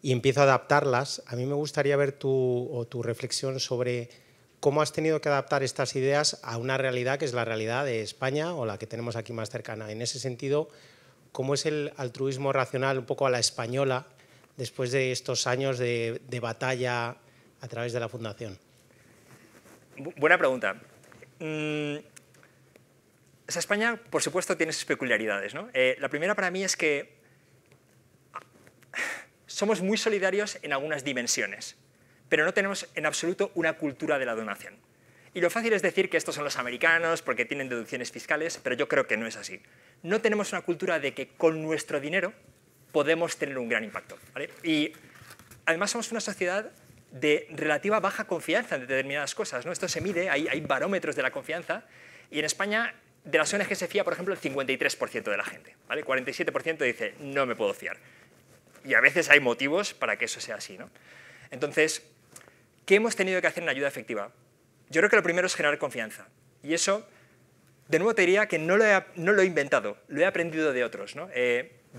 y empiezo a adaptarlas, a mí me gustaría ver tu reflexión sobre cómo has tenido que adaptar estas ideas a una realidad que es la realidad de España o la que tenemos aquí más cercana. En ese sentido, ¿cómo es el altruismo racional un poco a la española después de estos años de batalla a través de la Fundación? Buena pregunta. España, por supuesto, tiene sus peculiaridades, ¿no? La primera para mí es que somos muy solidarios en algunas dimensiones, pero no tenemos en absoluto una cultura de la donación. Y lo fácil es decir que estos son los americanos porque tienen deducciones fiscales, pero yo creo que no es así. No tenemos una cultura de que con nuestro dinero podemos tener un gran impacto, ¿vale? Y además somos una sociedad de relativa baja confianza en determinadas cosas, ¿no? Esto se mide, hay barómetros de la confianza, y en España de las ONG se fía, por ejemplo, el 53% de la gente, ¿vale? 47% dice, no me puedo fiar. Y a veces hay motivos para que eso sea así, ¿no? Entonces, ¿qué hemos tenido que hacer en ayuda efectiva? Yo creo que lo primero es generar confianza. Y eso, de nuevo te diría que no lo he inventado, lo he aprendido de otros, ¿no?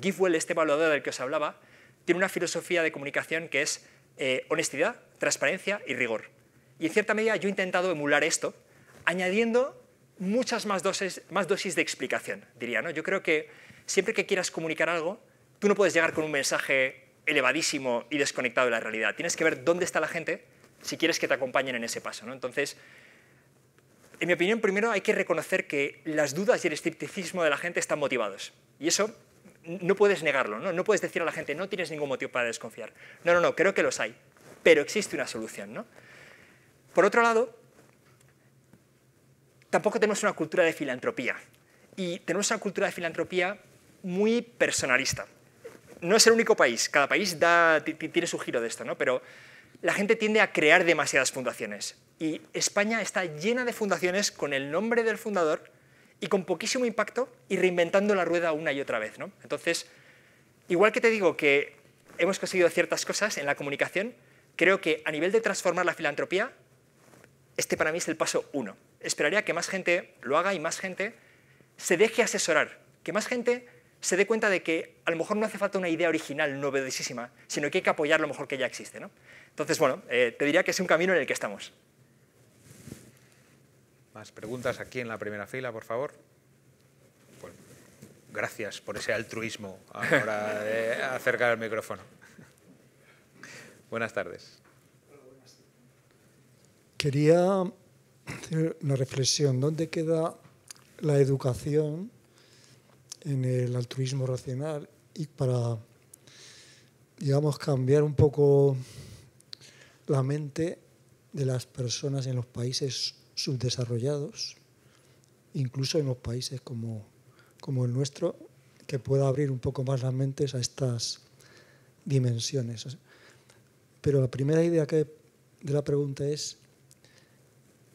Gifwell, este evaluador del que os hablaba, tiene una filosofía de comunicación que es honestidad, transparencia y rigor. Y en cierta medida yo he intentado emular esto, añadiendo muchas más dosis de explicación, diría, ¿no? Yo creo que siempre que quieras comunicar algo, tú no puedes llegar con un mensaje elevadísimo y desconectado de la realidad. Tienes que ver dónde está la gente si quieres que te acompañen en ese paso, ¿no? Entonces, en mi opinión, primero hay que reconocer que las dudas y el escepticismo de la gente están motivados. Y eso no puedes negarlo, ¿no? No puedes decir a la gente, no tienes ningún motivo para desconfiar. No, creo que los hay, pero existe una solución, ¿no? Por otro lado, tampoco tenemos una cultura de filantropía. Y tenemos una cultura de filantropía muy personalista. No es el único país, cada país tiene su giro de esto, ¿no? Pero la gente tiende a crear demasiadas fundaciones. Y España está llena de fundaciones con el nombre del fundador y con poquísimo impacto y reinventando la rueda una y otra vez, ¿no? Entonces, igual que te digo que hemos conseguido ciertas cosas en la comunicación, creo que a nivel de transformar la filantropía, este para mí es el paso 1. Esperaría que más gente lo haga y más gente se deje asesorar, que más gente se dé cuenta de que a lo mejor no hace falta una idea original, novedosísima, sino que hay que apoyar lo mejor que ya existe, ¿no? Entonces, bueno, te diría que es un camino en el que estamos. Más preguntas aquí en la primera fila, por favor. Pues, gracias por ese altruismo ahora de acercar el micrófono. Buenas tardes. Quería hacer una reflexión. ¿Dónde queda la educación en el altruismo racional? Y para, digamos, cambiar un poco la mente de las personas en los países subdesarrollados, incluso en los países como el nuestro, que pueda abrir un poco más las mentes a estas dimensiones. Pero la primera idea de la pregunta es: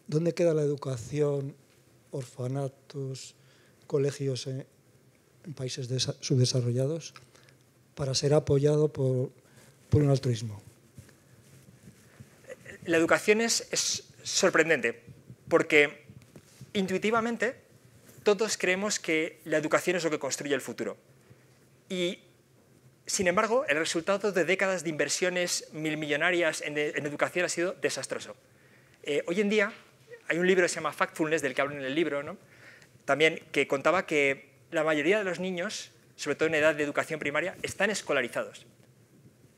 ¿dónde queda la educación, orfanatos, colegios en países subdesarrollados para ser apoyado por un altruismo? La educación es sorprendente, porque intuitivamente todos creemos que la educación es lo que construye el futuro. Y, sin embargo, el resultado de décadas de inversiones milmillonarias en educación ha sido desastroso. Hoy en día hay un libro que se llama Factfulness, del que hablo en el libro, ¿no? También, que contaba que la mayoría de los niños, sobre todo en edad de educación primaria, están escolarizados.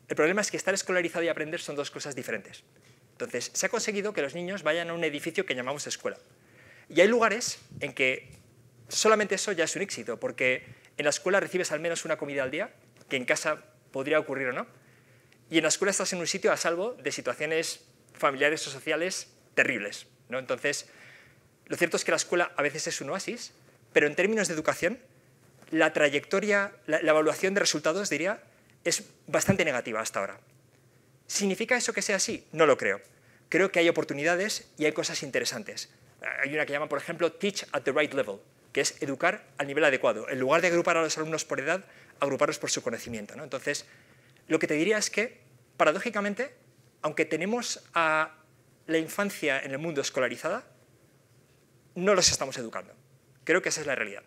El problema es que estar escolarizado y aprender son dos cosas diferentes. Entonces, se ha conseguido que los niños vayan a un edificio que llamamos escuela. Y hay lugares en que solamente eso ya es un éxito, porque en la escuela recibes al menos una comida al día, que en casa podría ocurrir o no, y en la escuela estás en un sitio a salvo de situaciones familiares o sociales terribles, ¿no? Entonces, lo cierto es que la escuela a veces es un oasis, pero en términos de educación, la trayectoria, la evaluación de resultados, diría, es bastante negativa hasta ahora. ¿Significa eso que sea así? No lo creo. Creo que hay oportunidades y hay cosas interesantes. Hay una que llaman, por ejemplo, Teach at the Right Level, que es educar al nivel adecuado. En lugar de agrupar a los alumnos por edad, agruparlos por su conocimiento, ¿no? Entonces, lo que te diría es que, paradójicamente, aunque tenemos a la infancia en el mundo escolarizada, no los estamos educando. Creo que esa es la realidad.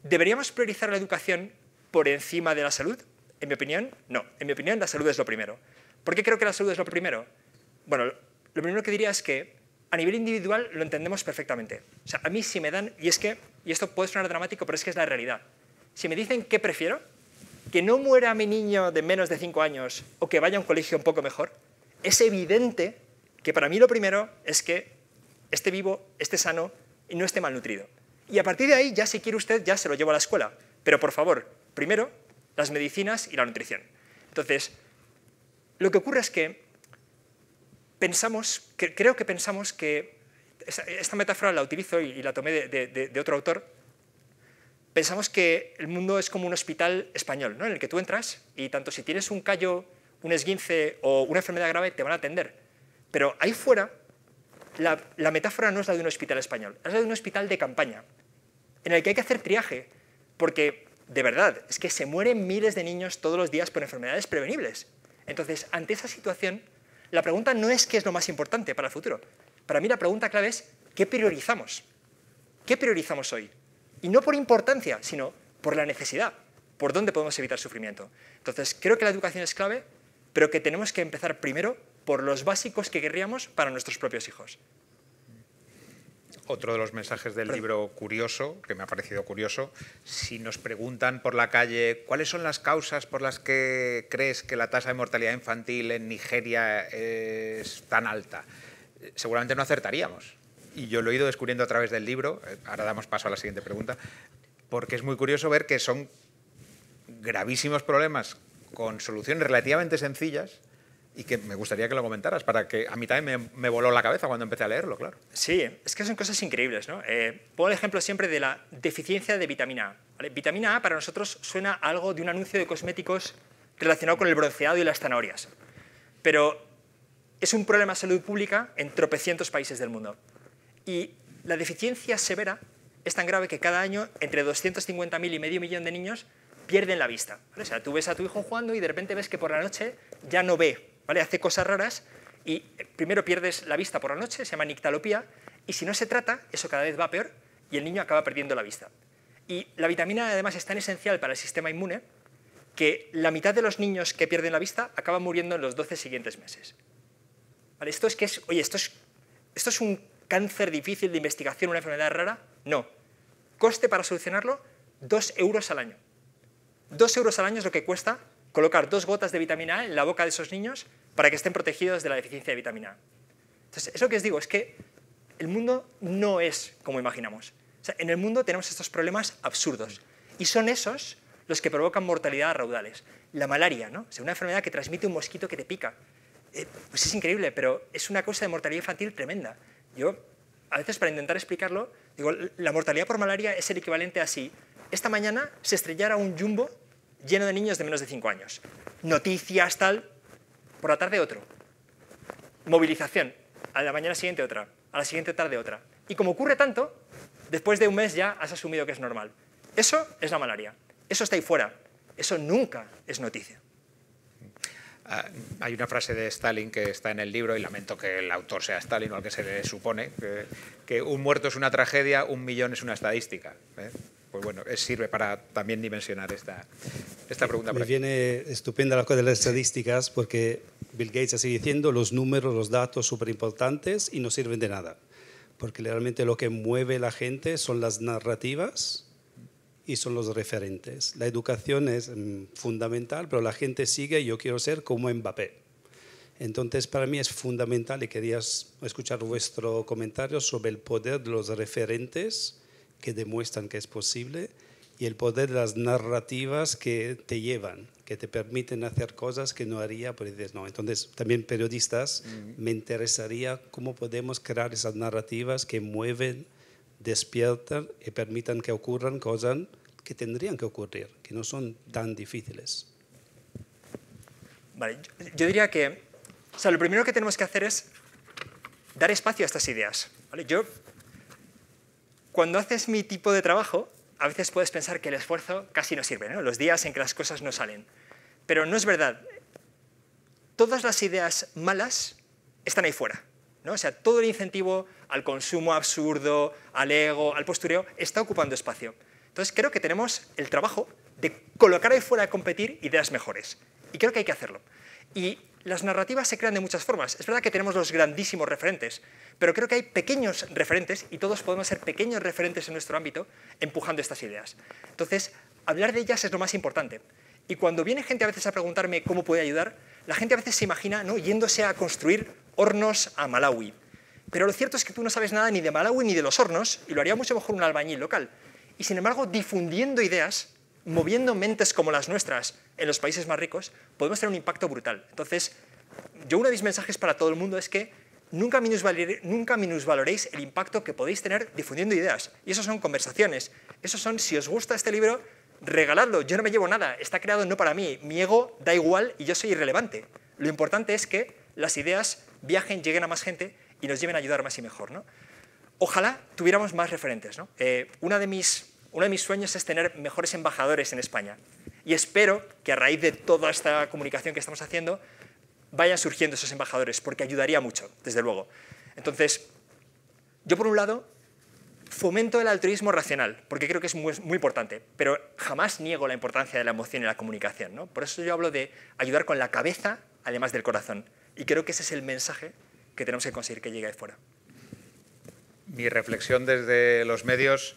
¿Deberíamos priorizar la educación por encima de la salud? En mi opinión, no. En mi opinión, la salud es lo primero. ¿Por qué creo que la salud es lo primero? Bueno, lo primero que diría es que a nivel individual lo entendemos perfectamente. O sea, a mí si me dan, y esto puede sonar dramático, pero es que es la realidad. Si me dicen qué prefiero, que no muera mi niño de menos de 5 años o que vaya a un colegio un poco mejor, es evidente que para mí lo primero es que esté vivo, esté sano y no esté malnutrido. Y a partir de ahí, ya si quiere usted, ya se lo llevo a la escuela. Pero por favor, primero, las medicinas y la nutrición. Entonces, lo que ocurre es que creo que pensamos que, esta metáfora la utilizo y la tomé de otro autor, pensamos que el mundo es como un hospital español, ¿no? En el que tú entras y tanto si tienes un callo, un esguince o una enfermedad grave te van a atender. Pero ahí fuera, la metáfora no es la de un hospital español, es la de un hospital de campaña, en el que hay que hacer triaje, porque, de verdad, es que se mueren miles de niños todos los días por enfermedades prevenibles. Entonces, ante esa situación, la pregunta no es qué es lo más importante para el futuro. Para mí la pregunta clave es ¿qué priorizamos? ¿Qué priorizamos hoy? Y no por importancia, sino por la necesidad, por dónde podemos evitar sufrimiento. Entonces, creo que la educación es clave, pero que tenemos que empezar primero por los básicos que querríamos para nuestros propios hijos. Otro de los mensajes del libro curioso, que me ha parecido curioso, si nos preguntan por la calle cuáles son las causas por las que crees que la tasa de mortalidad infantil en Nigeria es tan alta, seguramente no acertaríamos. Y yo lo he ido descubriendo a través del libro, ahora damos paso a la siguiente pregunta, porque es muy curioso ver que son gravísimos problemas con soluciones relativamente sencillas y que me gustaría que lo comentaras, para que a mí también me voló la cabeza cuando empecé a leerlo, claro. Sí, es que son cosas increíbles, ¿no? Pongo el ejemplo siempre de la deficiencia de vitamina A. ¿Vale? Vitamina A para nosotros suena a algo de un anuncio de cosméticos relacionado con el bronceado y las zanahorias. Pero es un problema de salud pública en tropecientos países del mundo. Y la deficiencia severa es tan grave que cada año entre 250.000 y medio millón de niños pierden la vista, ¿vale? O sea, tú ves a tu hijo jugando y de repente ves que por la noche ya no ve, ¿vale? Hace cosas raras y primero pierdes la vista por la noche, se llama nictalopía, y si no se trata, eso cada vez va peor y el niño acaba perdiendo la vista. Y la vitamina A además es tan esencial para el sistema inmune que la mitad de los niños que pierden la vista acaban muriendo en los 12 siguientes meses. ¿Vale? Esto es un cáncer difícil de investigación, una enfermedad rara. No. Coste para solucionarlo, 2 euros al año. 2 euros al año es lo que cuesta colocar 2 gotas de vitamina A en la boca de esos niños para que estén protegidos de la deficiencia de vitamina A. Entonces, eso que os digo es que el mundo no es como imaginamos. O sea, en el mundo tenemos estos problemas absurdos y son esos los que provocan mortalidad a raudales. La malaria, ¿no? O sea, una enfermedad que transmite un mosquito que te pica. Pues es increíble, pero es una causa de mortalidad infantil tremenda. Yo, a veces, para intentar explicarlo, digo, la mortalidad por malaria es el equivalente a si esta mañana se estrellara un jumbo lleno de niños de menos de 5 años. Noticias, tal, por la tarde otro. Movilización, a la mañana siguiente otra, a la siguiente tarde otra. Y como ocurre tanto, después de un mes ya has asumido que es normal. Eso es la malaria. Eso está ahí fuera. Eso nunca es noticia. Hay una frase de Stalin que está en el libro, y lamento que el autor sea Stalin o al que se le supone, que un muerto es una tragedia, 1 millón es una estadística. Pues bueno, sirve para también dimensionar esta pregunta. Me viene estupenda la cosa de las estadísticas, porque Bill Gates sigue diciendo los números, los datos súper importantes y no sirven de nada. Porque realmente lo que mueve la gente son las narrativas y son los referentes. La educación es fundamental, pero la gente sigue, yo quiero ser como Mbappé. Entonces, para mí es fundamental, y quería escuchar vuestro comentario sobre el poder de los referentes que demuestran que es posible y el poder de las narrativas que te llevan, que te permiten hacer cosas que no haría, pues dices, no. Entonces, también periodistas, me interesaría cómo podemos crear esas narrativas que mueven, despiertan y permitan que ocurran cosas que tendrían que ocurrir, que no son tan difíciles. Vale, yo diría que, o sea, lo primero que tenemos que hacer es dar espacio a estas ideas. ¿Vale? Yo, cuando haces mi tipo de trabajo, a veces puedes pensar que el esfuerzo casi no sirve, ¿no? Los días en que las cosas no salen. Pero no es verdad. Todas las ideas malas están ahí fuera, ¿no? O sea, todo el incentivo al consumo absurdo, al ego, al postureo, está ocupando espacio. Entonces, creo que tenemos el trabajo de colocar ahí fuera a competir ideas mejores. Y creo que hay que hacerlo. Y las narrativas se crean de muchas formas. Es verdad que tenemos los grandísimos referentes, pero creo que hay pequeños referentes y todos podemos ser pequeños referentes en nuestro ámbito empujando estas ideas. Entonces, hablar de ellas es lo más importante. Y cuando viene gente a veces a preguntarme cómo puede ayudar, la gente a veces se imagina, ¿no?, yéndose a construir hornos a Malawi. Pero lo cierto es que tú no sabes nada ni de Malawi ni de los hornos, y lo haría mucho mejor un albañil local. Y sin embargo, difundiendo ideas, moviendo mentes como las nuestras en los países más ricos, podemos tener un impacto brutal. Entonces, uno de mis mensajes para todo el mundo es que nunca minusvaloréis el impacto que podéis tener difundiendo ideas. Y eso son conversaciones. Eso son, si os gusta este libro, regaladlo. Yo no me llevo nada. Está creado no para mí. Mi ego da igual y yo soy irrelevante. Lo importante es que las ideas viajen, lleguen a más gente y nos lleven a ayudar más y mejor, ¿no? Ojalá tuviéramos más referentes, ¿no? Uno de mis sueños es tener mejores embajadores en España. Y espero que a raíz de toda esta comunicación que estamos haciendo vayan surgiendo esos embajadores, porque ayudaría mucho, desde luego. Entonces, yo por un lado fomento el altruismo racional, porque creo que es muy importante, pero jamás niego la importancia de la emoción y la comunicación, ¿no? Por eso yo hablo de ayudar con la cabeza, además del corazón. Y creo que ese es el mensaje que tenemos que conseguir que llegue ahí fuera. Mi reflexión desde los medios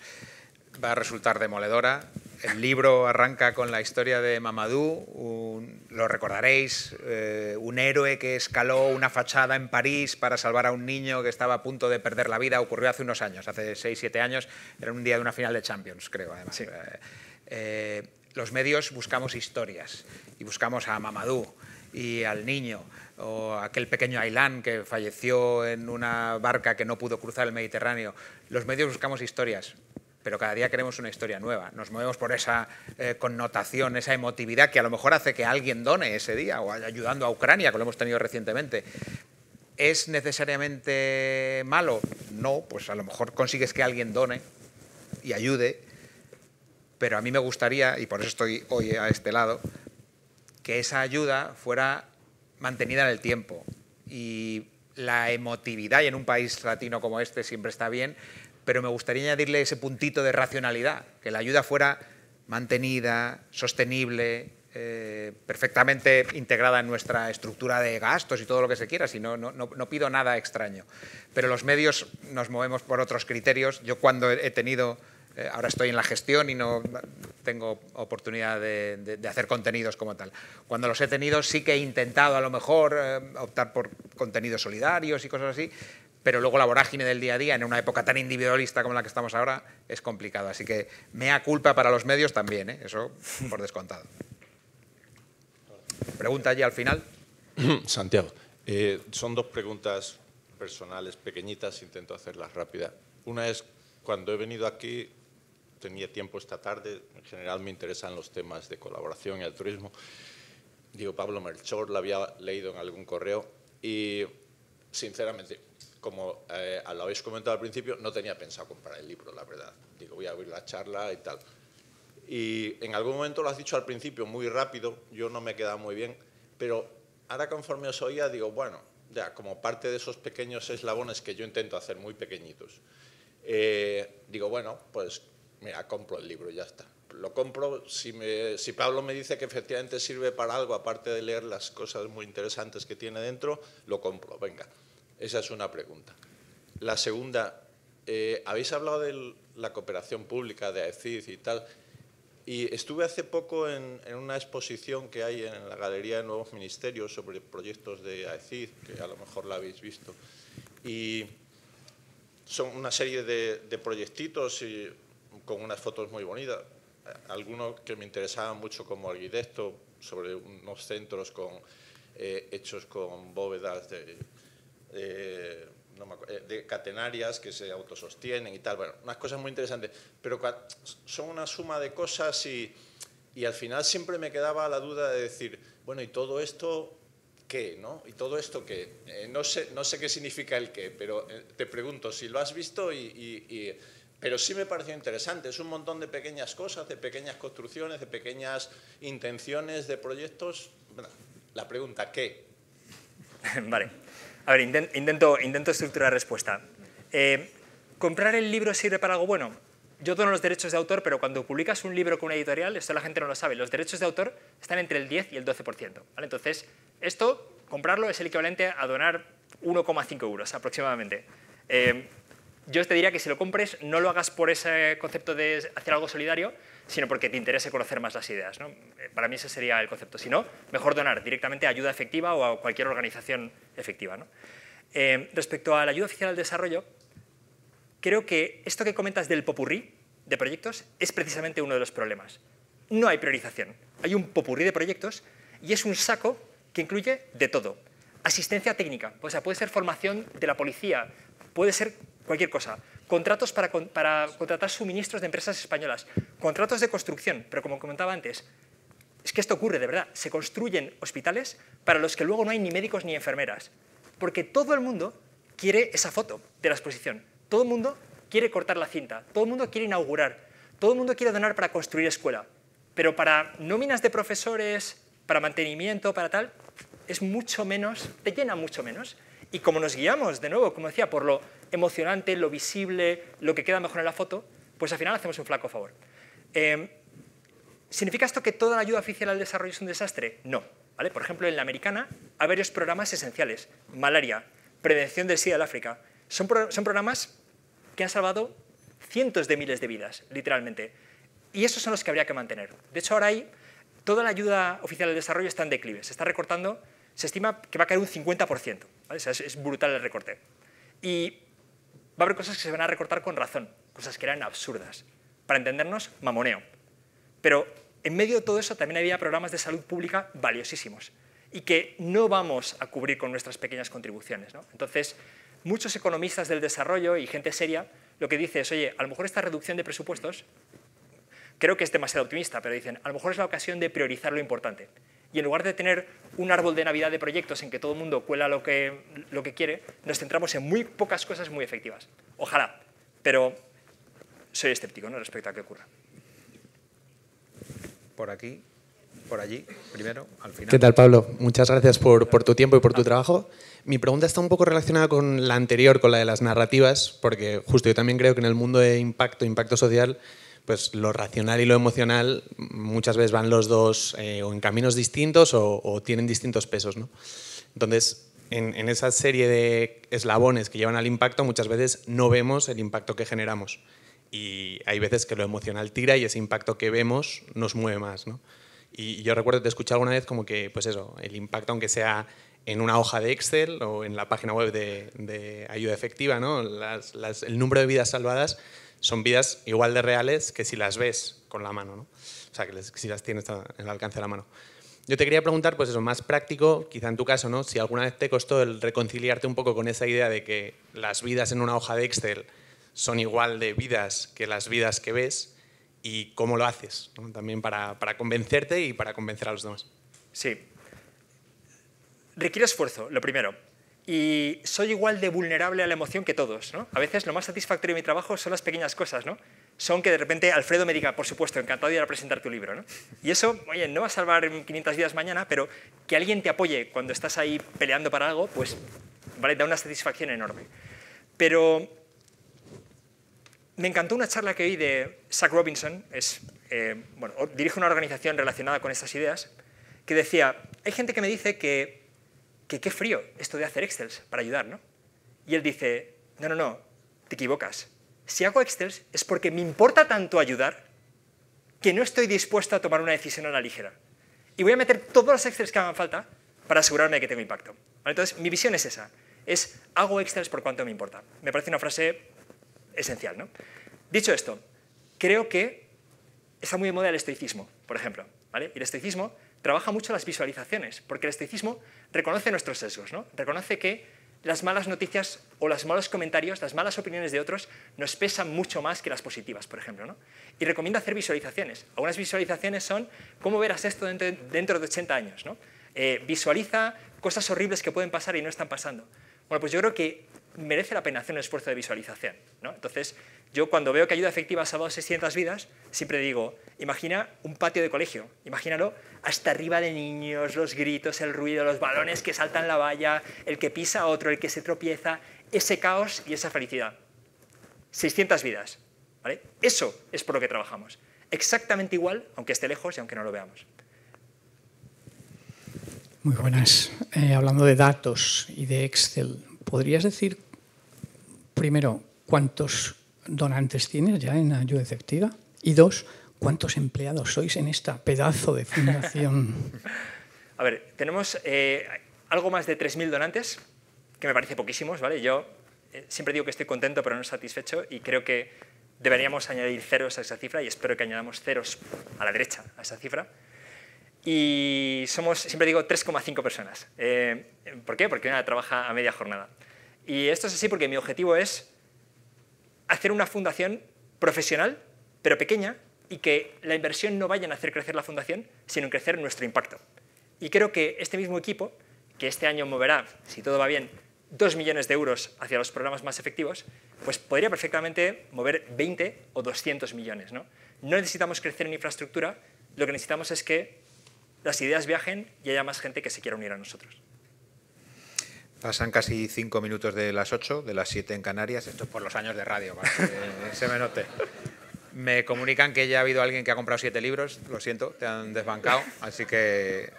va a resultar demoledora. El libro arranca con la historia de Mamadou, lo recordaréis, un héroe que escaló una fachada en París para salvar a un niño que estaba a punto de perder la vida. Ocurrió hace unos años, hace 6-7 años, era un día de una final de Champions, creo, además. Sí. Los medios buscamos historias y buscamos a Mamadou y al niño, o aquel pequeño Ailán que falleció en una barca que no pudo cruzar el Mediterráneo. Los medios buscamos historias, pero cada día queremos una historia nueva. Nos movemos por esa connotación, esa emotividad que a lo mejor hace que alguien done ese día, o ayudando a Ucrania, que lo hemos tenido recientemente. ¿Es necesariamente malo? No, pues a lo mejor consigues que alguien done y ayude, pero a mí me gustaría, y por eso estoy hoy a este lado, que esa ayuda fuera mantenida en el tiempo. Y la emotividad, y en un país latino como este siempre está bien, pero me gustaría añadirle ese puntito de racionalidad, que la ayuda fuera mantenida, sostenible, perfectamente integrada en nuestra estructura de gastos y todo lo que se quiera, si no pido nada extraño. Pero los medios nos movemos por otros criterios. Yo cuando he tenido ahora estoy en la gestión y no tengo oportunidad de hacer contenidos como tal. Cuando los he tenido sí que he intentado a lo mejor optar por contenidos solidarios y cosas así, pero luego la vorágine del día a día en una época tan individualista como la que estamos ahora es complicado. Así que mea culpa para los medios también, eso por descontado. Pregunta allí al final. Santiago, son dos preguntas personales pequeñitas, intento hacerlas rápidas. Una es, cuando he venido aquí, tenía tiempo esta tarde, en general me interesan los temas de colaboración y altruismo. Digo, Pablo Melchor, lo había leído en algún correo y, sinceramente, como lo habéis comentado al principio, no tenía pensado comprar el libro, la verdad. Digo, voy a oír la charla y tal. Y en algún momento lo has dicho al principio, muy rápido, yo no me he quedado muy bien, pero ahora conforme os oía, digo, bueno, ya, como parte de esos pequeños eslabones que yo intento hacer muy pequeñitos, digo, bueno, pues mira, compro el libro y ya está. Lo compro, si Pablo me dice que efectivamente sirve para algo, aparte de leer las cosas muy interesantes que tiene dentro, lo compro, venga. Esa es una pregunta. La segunda, habéis hablado de la cooperación pública, de AECID y tal, y estuve hace poco en una exposición que hay en la Galería de Nuevos Ministerios sobre proyectos de AECID, que a lo mejor la habéis visto, y son una serie de proyectitos y con unas fotos muy bonitas. Algunos que me interesaban mucho, como Arguidecto, sobre unos centros hechos con bóvedas de catenarias que se autosostienen y tal. Bueno, unas cosas muy interesantes, pero son una suma de cosas y al final siempre me quedaba la duda de decir, bueno, ¿y todo esto qué? ¿No? ¿Y todo esto qué? No sé qué significa el qué, pero te pregunto si lo has visto pero sí me pareció interesante. Es un montón de pequeñas cosas, de pequeñas construcciones, de pequeñas intenciones de proyectos. Bueno, la pregunta, ¿qué? Vale. A ver, intento estructurar la respuesta. ¿Comprar el libro sirve para algo bueno? Yo dono los derechos de autor, pero cuando publicas un libro con una editorial, esto la gente no lo sabe, los derechos de autor están entre el 10 y el 12%. ¿Vale? Entonces, comprarlo es el equivalente a donar 1,5 euros aproximadamente. Yo te diría que si lo compres, no lo hagas por ese concepto de hacer algo solidario, sino porque te interese conocer más las ideas, ¿no? Para mí ese sería el concepto. Si no, mejor donar directamente a ayuda efectiva o a cualquier organización efectiva, ¿no? Respecto a la ayuda oficial al desarrollo, creo que esto que comentas del popurrí de proyectos es precisamente uno de los problemas. No hay priorización. Hay un popurrí de proyectos y es un saco que incluye de todo. Asistencia técnica, o sea, puede ser formación de la policía, puede ser cualquier cosa. Contratos para contratar suministros de empresas españolas, contratos de construcción, pero como comentaba antes, es que esto ocurre de verdad. Se construyen hospitales para los que luego no hay ni médicos ni enfermeras, porque todo el mundo quiere esa foto de la exposición, todo el mundo quiere cortar la cinta, todo el mundo quiere inaugurar, todo el mundo quiere donar para construir escuela, pero para nóminas de profesores, para mantenimiento, para tal, es mucho menos, te llena mucho menos. Y como nos guiamos, de nuevo, como decía, por lo emocionante, lo visible, lo que queda mejor en la foto, pues al final hacemos un flaco favor. ¿Significa esto que toda la ayuda oficial al desarrollo es un desastre? No. ¿Vale? Por ejemplo, en la americana hay varios programas esenciales. Malaria, prevención del SIDA del África. Son programas que han salvado cientos de miles de vidas, literalmente. Y esos son los que habría que mantener. De hecho, ahora toda la ayuda oficial al desarrollo está en declive. Se está recortando, se estima que va a caer un 50%. ¿Vale? O sea, es brutal el recorte. Y va a haber cosas que se van a recortar con razón, cosas que eran absurdas. Para entendernos, mamoneo. Pero en medio de todo eso también había programas de salud pública valiosísimos y que no vamos a cubrir con nuestras pequeñas contribuciones, ¿no? Entonces, muchos economistas del desarrollo y gente seria lo que dice es, oye, a lo mejor esta reducción de presupuestos, creo que es demasiado optimista, pero dicen, a lo mejor es la ocasión de priorizar lo importante. Y en lugar de tener un árbol de Navidad de proyectos en que todo el mundo cuela lo que quiere, nos centramos en muy pocas cosas muy efectivas. Ojalá, pero soy escéptico, ¿no?, respecto a qué ocurra. Por aquí, por allí, primero, al final. ¿Qué tal, Pablo? Muchas gracias por tu tiempo y por tu trabajo. Mi pregunta está un poco relacionada con la anterior, con la de las narrativas, porque justo yo también creo que en el mundo de impacto social, pues lo racional y lo emocional muchas veces van los dos o en caminos distintos o tienen distintos pesos, ¿no? Entonces, en esa serie de eslabones que llevan al impacto, muchas veces no vemos el impacto que generamos. y hay veces que lo emocional tira y ese impacto que vemos nos mueve más, ¿no? Y yo recuerdo que te escuché alguna vez como que, pues eso, el impacto, aunque sea en una hoja de Excel o en la página web de ayuda efectiva, ¿no? El número de vidas salvadas son vidas igual de reales que si las ves con la mano, ¿no? O sea, que si las tienes en el alcance de la mano. Yo te quería preguntar, pues eso, más práctico, quizá en tu caso, ¿no? Si alguna vez te costó el reconciliarte un poco con esa idea de que las vidas en una hoja de Excel son igual de vidas que las vidas que ves, y cómo lo haces, ¿no? También para convencerte y para convencer a los demás. Sí. Requiere esfuerzo, lo primero. Y soy igual de vulnerable a la emoción que todos, ¿no? A veces lo más satisfactorio de mi trabajo son las pequeñas cosas, ¿no? Son que de repente Alfredo me diga, por supuesto, encantado de ir a presentar tu libro, ¿no? Y eso, oye, no va a salvar 500 vidas mañana, pero que alguien te apoye cuando estás ahí peleando para algo, pues, vale, da una satisfacción enorme. Pero me encantó una charla que oí de Zach Robinson, bueno, dirige una organización relacionada con estas ideas, que decía, hay gente que me dice que qué frío esto de hacer Excels para ayudar, ¿no? Y él dice, no, te equivocas. Si hago Excels es porque me importa tanto ayudar que no estoy dispuesto a tomar una decisión a la ligera. Y voy a meter todos los Excels que hagan falta para asegurarme de que tengo impacto. ¿Vale? Entonces, mi visión es esa. Hago Excels por cuanto me importa. Me parece una frase esencial, ¿no? Dicho esto, creo que está muy de moda el estoicismo, por ejemplo, ¿vale? Y el estoicismo trabaja mucho las visualizaciones, porque el estoicismo reconoce nuestros sesgos, ¿no? Reconoce que las malas noticias o los malos comentarios, las malas opiniones de otros nos pesan mucho más que las positivas, por ejemplo, ¿no? Y recomienda hacer visualizaciones. Algunas visualizaciones son cómo verás esto dentro de 80 años, ¿no? Visualiza cosas horribles que pueden pasar y no están pasando. Bueno, pues yo creo que merece la pena hacer un esfuerzo de visualización, ¿no? Entonces, yo cuando veo que ayuda efectiva ha salvado 600 vidas, siempre digo, imagina un patio de colegio, imagínalo hasta arriba de niños, los gritos, el ruido, los balones que saltan la valla, el que pisa a otro, el que se tropieza, ese caos y esa felicidad. 600 vidas, ¿vale? Eso es por lo que trabajamos. Exactamente igual, aunque esté lejos y aunque no lo veamos. Muy buenas. Hablando de datos y de Excel, ¿podrías decir, primero, cuántos donantes tienes ya en Ayuda Efectiva? Y dos, ¿cuántos empleados sois en esta pedazo de fundación? A ver, tenemos algo más de 3.000 donantes, que me parece poquísimos, ¿vale? Yo siempre digo que estoy contento pero no satisfecho y creo que deberíamos añadir ceros a esa cifra y espero que añadamos ceros a la derecha a esa cifra. Y somos, siempre digo, 3,5 personas. ¿Por qué? Porque una trabaja a media jornada. Y esto es así porque mi objetivo es hacer una fundación profesional, pero pequeña, y que la inversión no vaya en hacer crecer la fundación, sino en crecer nuestro impacto. Y creo que este mismo equipo, que este año moverá, si todo va bien, 2 millones de euros hacia los programas más efectivos, pues podría perfectamente mover 20 o 200 millones, ¿no? No necesitamos crecer en infraestructura, lo que necesitamos es que las ideas viajen y haya más gente que se quiera unir a nosotros. Pasan casi 5 minutos de las 8, de las 7 en Canarias. Esto es por los años de radio, para que se me note. Me comunican que ya ha habido alguien que ha comprado 7 libros. Lo siento, te han desbancado. Así que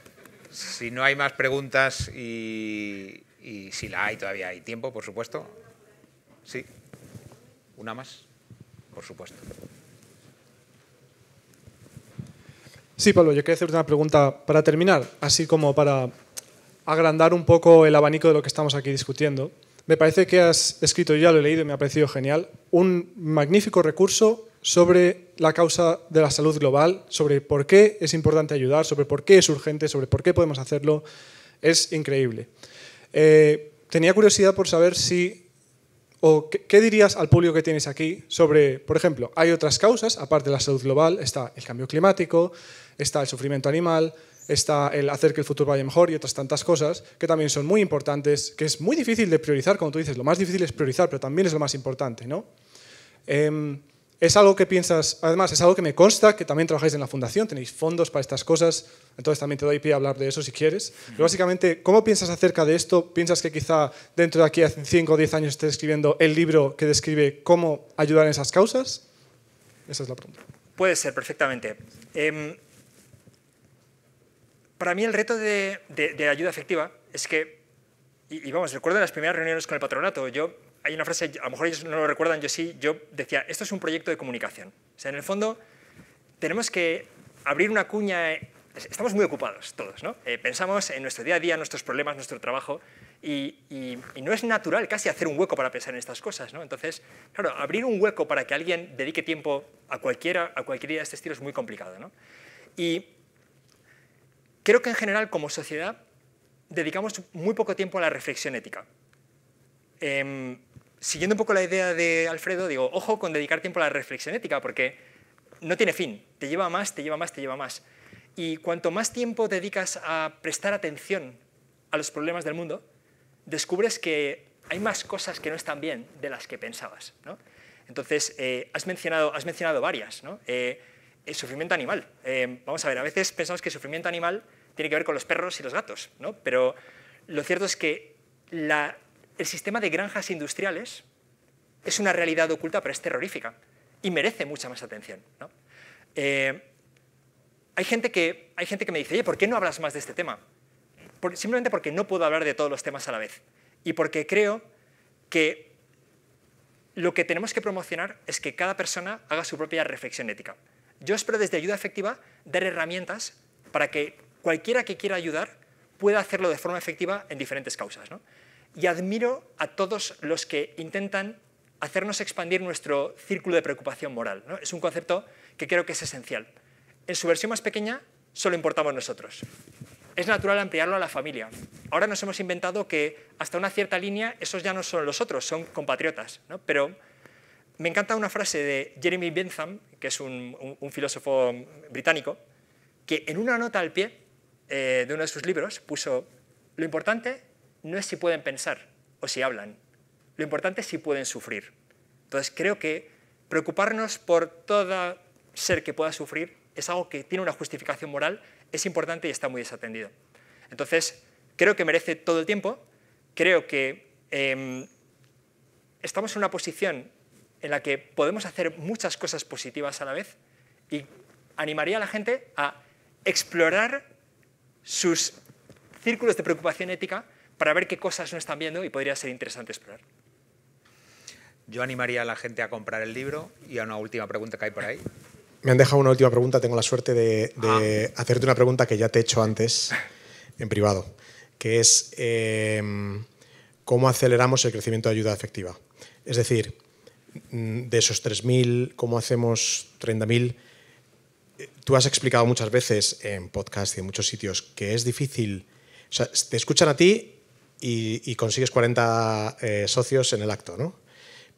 si no hay más preguntas y si la hay, todavía hay tiempo, por supuesto. Sí. ¿Una más? Por supuesto. Sí, Pablo, yo quería hacerte una pregunta para terminar, así como para agrandar un poco el abanico de lo que estamos aquí discutiendo. Me parece que has escrito, yo ya lo he leído y me ha parecido genial, un magnífico recurso sobre la causa de la salud global, sobre por qué es importante ayudar, sobre por qué es urgente, sobre por qué podemos hacerlo. Es increíble. Tenía curiosidad por saber ¿qué dirías al público que tienes aquí sobre, por ejemplo, hay otras causas, aparte de la salud global, está el cambio climático, está el sufrimiento animal, está el hacer que el futuro vaya mejor y otras tantas cosas que también son muy importantes, que es muy difícil de priorizar, como tú dices, lo más difícil es priorizar, pero también es lo más importante, ¿no? Es algo que piensas, además es algo que me consta que también trabajáis en la fundación, tenéis fondos para estas cosas, entonces también te doy pie a hablar de eso si quieres. Pero básicamente, ¿cómo piensas acerca de esto? ¿Piensas que quizá dentro de aquí a 5 o 10 años estés escribiendo el libro que describe cómo ayudar en esas causas? Esa es la pregunta. Puede ser, perfectamente. Para mí el reto de ayuda efectiva es que, y vamos, recuerdo en las primeras reuniones con el patronato, yo hay una frase, a lo mejor ellos no lo recuerdan, yo sí, yo decía, esto es un proyecto de comunicación. O sea, en el fondo, tenemos que abrir una cuña. Estamos muy ocupados todos, ¿no? Pensamos en nuestro día a día, nuestros problemas, nuestro trabajo, y no es natural casi hacer un hueco para pensar en estas cosas, ¿no? Entonces, claro, abrir un hueco para que alguien dedique tiempo a cualquier idea de este estilo es muy complicado, ¿no? Y creo que en general, como sociedad, dedicamos muy poco tiempo a la reflexión ética. Siguiendo un poco la idea de Alfredo, digo, ojo con dedicar tiempo a la reflexión ética, porque no tiene fin, te lleva más, te lleva más, te lleva más. Y cuanto más tiempo dedicas a prestar atención a los problemas del mundo, descubres que hay más cosas que no están bien de las que pensabas, ¿no? Entonces, has mencionado varias, ¿no? El sufrimiento animal. Vamos a ver, a veces pensamos que el sufrimiento animal tiene que ver con los perros y los gatos, ¿no? Pero lo cierto es que el sistema de granjas industriales es una realidad oculta, pero es terrorífica y merece mucha más atención, ¿no? Hay gente que me dice, oye, ¿por qué no hablas más de este tema? Simplemente porque no puedo hablar de todos los temas a la vez. Y porque creo que lo que tenemos que promocionar es que cada persona haga su propia reflexión ética. Yo espero desde Ayuda Efectiva dar herramientas para que cualquiera que quiera ayudar pueda hacerlo de forma efectiva en diferentes causas, ¿no? Y admiro a todos los que intentan hacernos expandir nuestro círculo de preocupación moral, ¿no? Es un concepto que creo que es esencial. En su versión más pequeña, solo importamos nosotros. Es natural ampliarlo a la familia. Ahora nos hemos inventado que hasta una cierta línea esos ya no son los otros, son compatriotas, ¿no? Pero me encanta una frase de Jeremy Bentham, que es un filósofo británico, que en una nota al pie de uno de sus libros puso: lo importante no es si pueden pensar o si hablan, lo importante es si pueden sufrir. Entonces creo que preocuparnos por todo ser que pueda sufrir es algo que tiene una justificación moral, es importante y está muy desatendido. Entonces, creo que merece todo el tiempo, creo que estamos en una posición en la que podemos hacer muchas cosas positivas a la vez y animaría a la gente a explorar sus círculos de preocupación ética para ver qué cosas no están viendo y podría ser interesante explorar. Yo animaría a la gente a comprar el libro y a una última pregunta que hay por ahí. Me han dejado una última pregunta. Tengo la suerte de hacerte una pregunta que ya te he hecho antes en privado, que es ¿cómo aceleramos el crecimiento de Ayuda Efectiva? Es decir, de esos 3.000, ¿cómo hacemos 30.000? Tú has explicado muchas veces en podcast y en muchos sitios que es difícil. O sea, te escuchan a ti y consigues 40 socios en el acto, ¿no?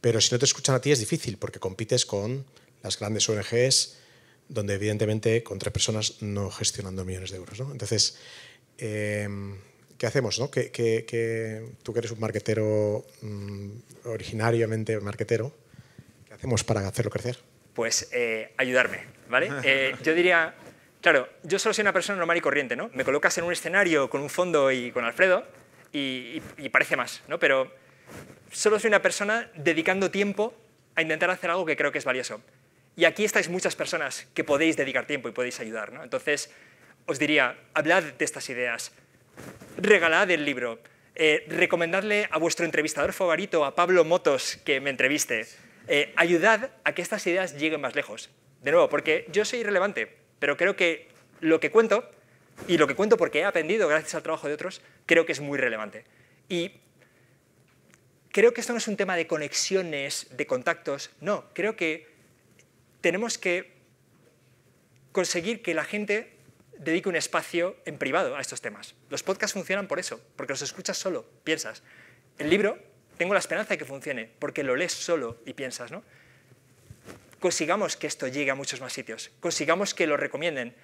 Pero si no te escuchan a ti es difícil porque compites con las grandes ONGs, donde evidentemente con 3 personas no gestionan 2 millones de euros, ¿no? Entonces, ¿qué hacemos, no? Tú que eres un marketero, originariamente marketero, ¿qué hacemos para hacerlo crecer? Pues ayudarme, ¿vale? Yo diría, claro, yo solo soy una persona normal y corriente, ¿no? Me colocas en un escenario con un fondo y con Alfredo y parece más, ¿no? Pero solo soy una persona dedicando tiempo a intentar hacer algo que creo que es valioso. Y aquí estáis muchas personas que podéis dedicar tiempo y podéis ayudar, ¿no? Entonces, os diría, hablad de estas ideas, regalad el libro, recomendadle a vuestro entrevistador favorito, a Pablo Motos, que me entreviste, ayudad a que estas ideas lleguen más lejos. De nuevo, porque yo soy irrelevante, pero creo que lo que cuento, y lo que cuento porque he aprendido gracias al trabajo de otros, creo que es muy relevante. Y creo que esto no es un tema de conexiones, de contactos, no, creo que tenemos que conseguir que la gente dedique un espacio en privado a estos temas. Los podcasts funcionan por eso, porque los escuchas solo, piensas. El libro, tengo la esperanza de que funcione, porque lo lees solo y piensas, ¿no? Consigamos que esto llegue a muchos más sitios, consigamos que lo recomienden,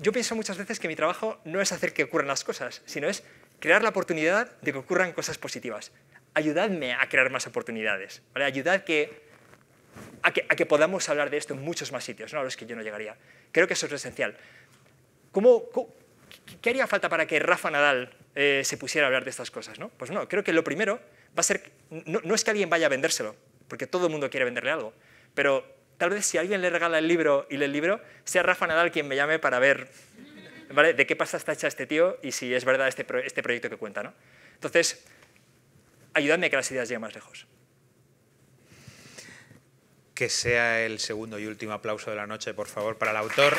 yo pienso muchas veces que mi trabajo no es hacer que ocurran las cosas, sino es crear la oportunidad de que ocurran cosas positivas. Ayudadme a crear más oportunidades, ¿vale? Ayudad a que podamos hablar de esto en muchos más sitios, ¿no? A los que yo no llegaría. Creo que eso es lo esencial. ¿Qué haría falta para que Rafa Nadal se pusiera a hablar de estas cosas, ¿no? Pues no, creo que lo primero va a ser, no es que alguien vaya a vendérselo, porque todo el mundo quiere venderle algo, pero tal vez si alguien le regala el libro y lee el libro, sea Rafa Nadal quien me llame para ver, ¿vale?, de qué pasta está hecha este tío y si es verdad este proyecto que cuenta, ¿no? Entonces, ayudadme a que las ideas lleguen más lejos. Que sea el segundo y último aplauso de la noche, por favor, para el autor.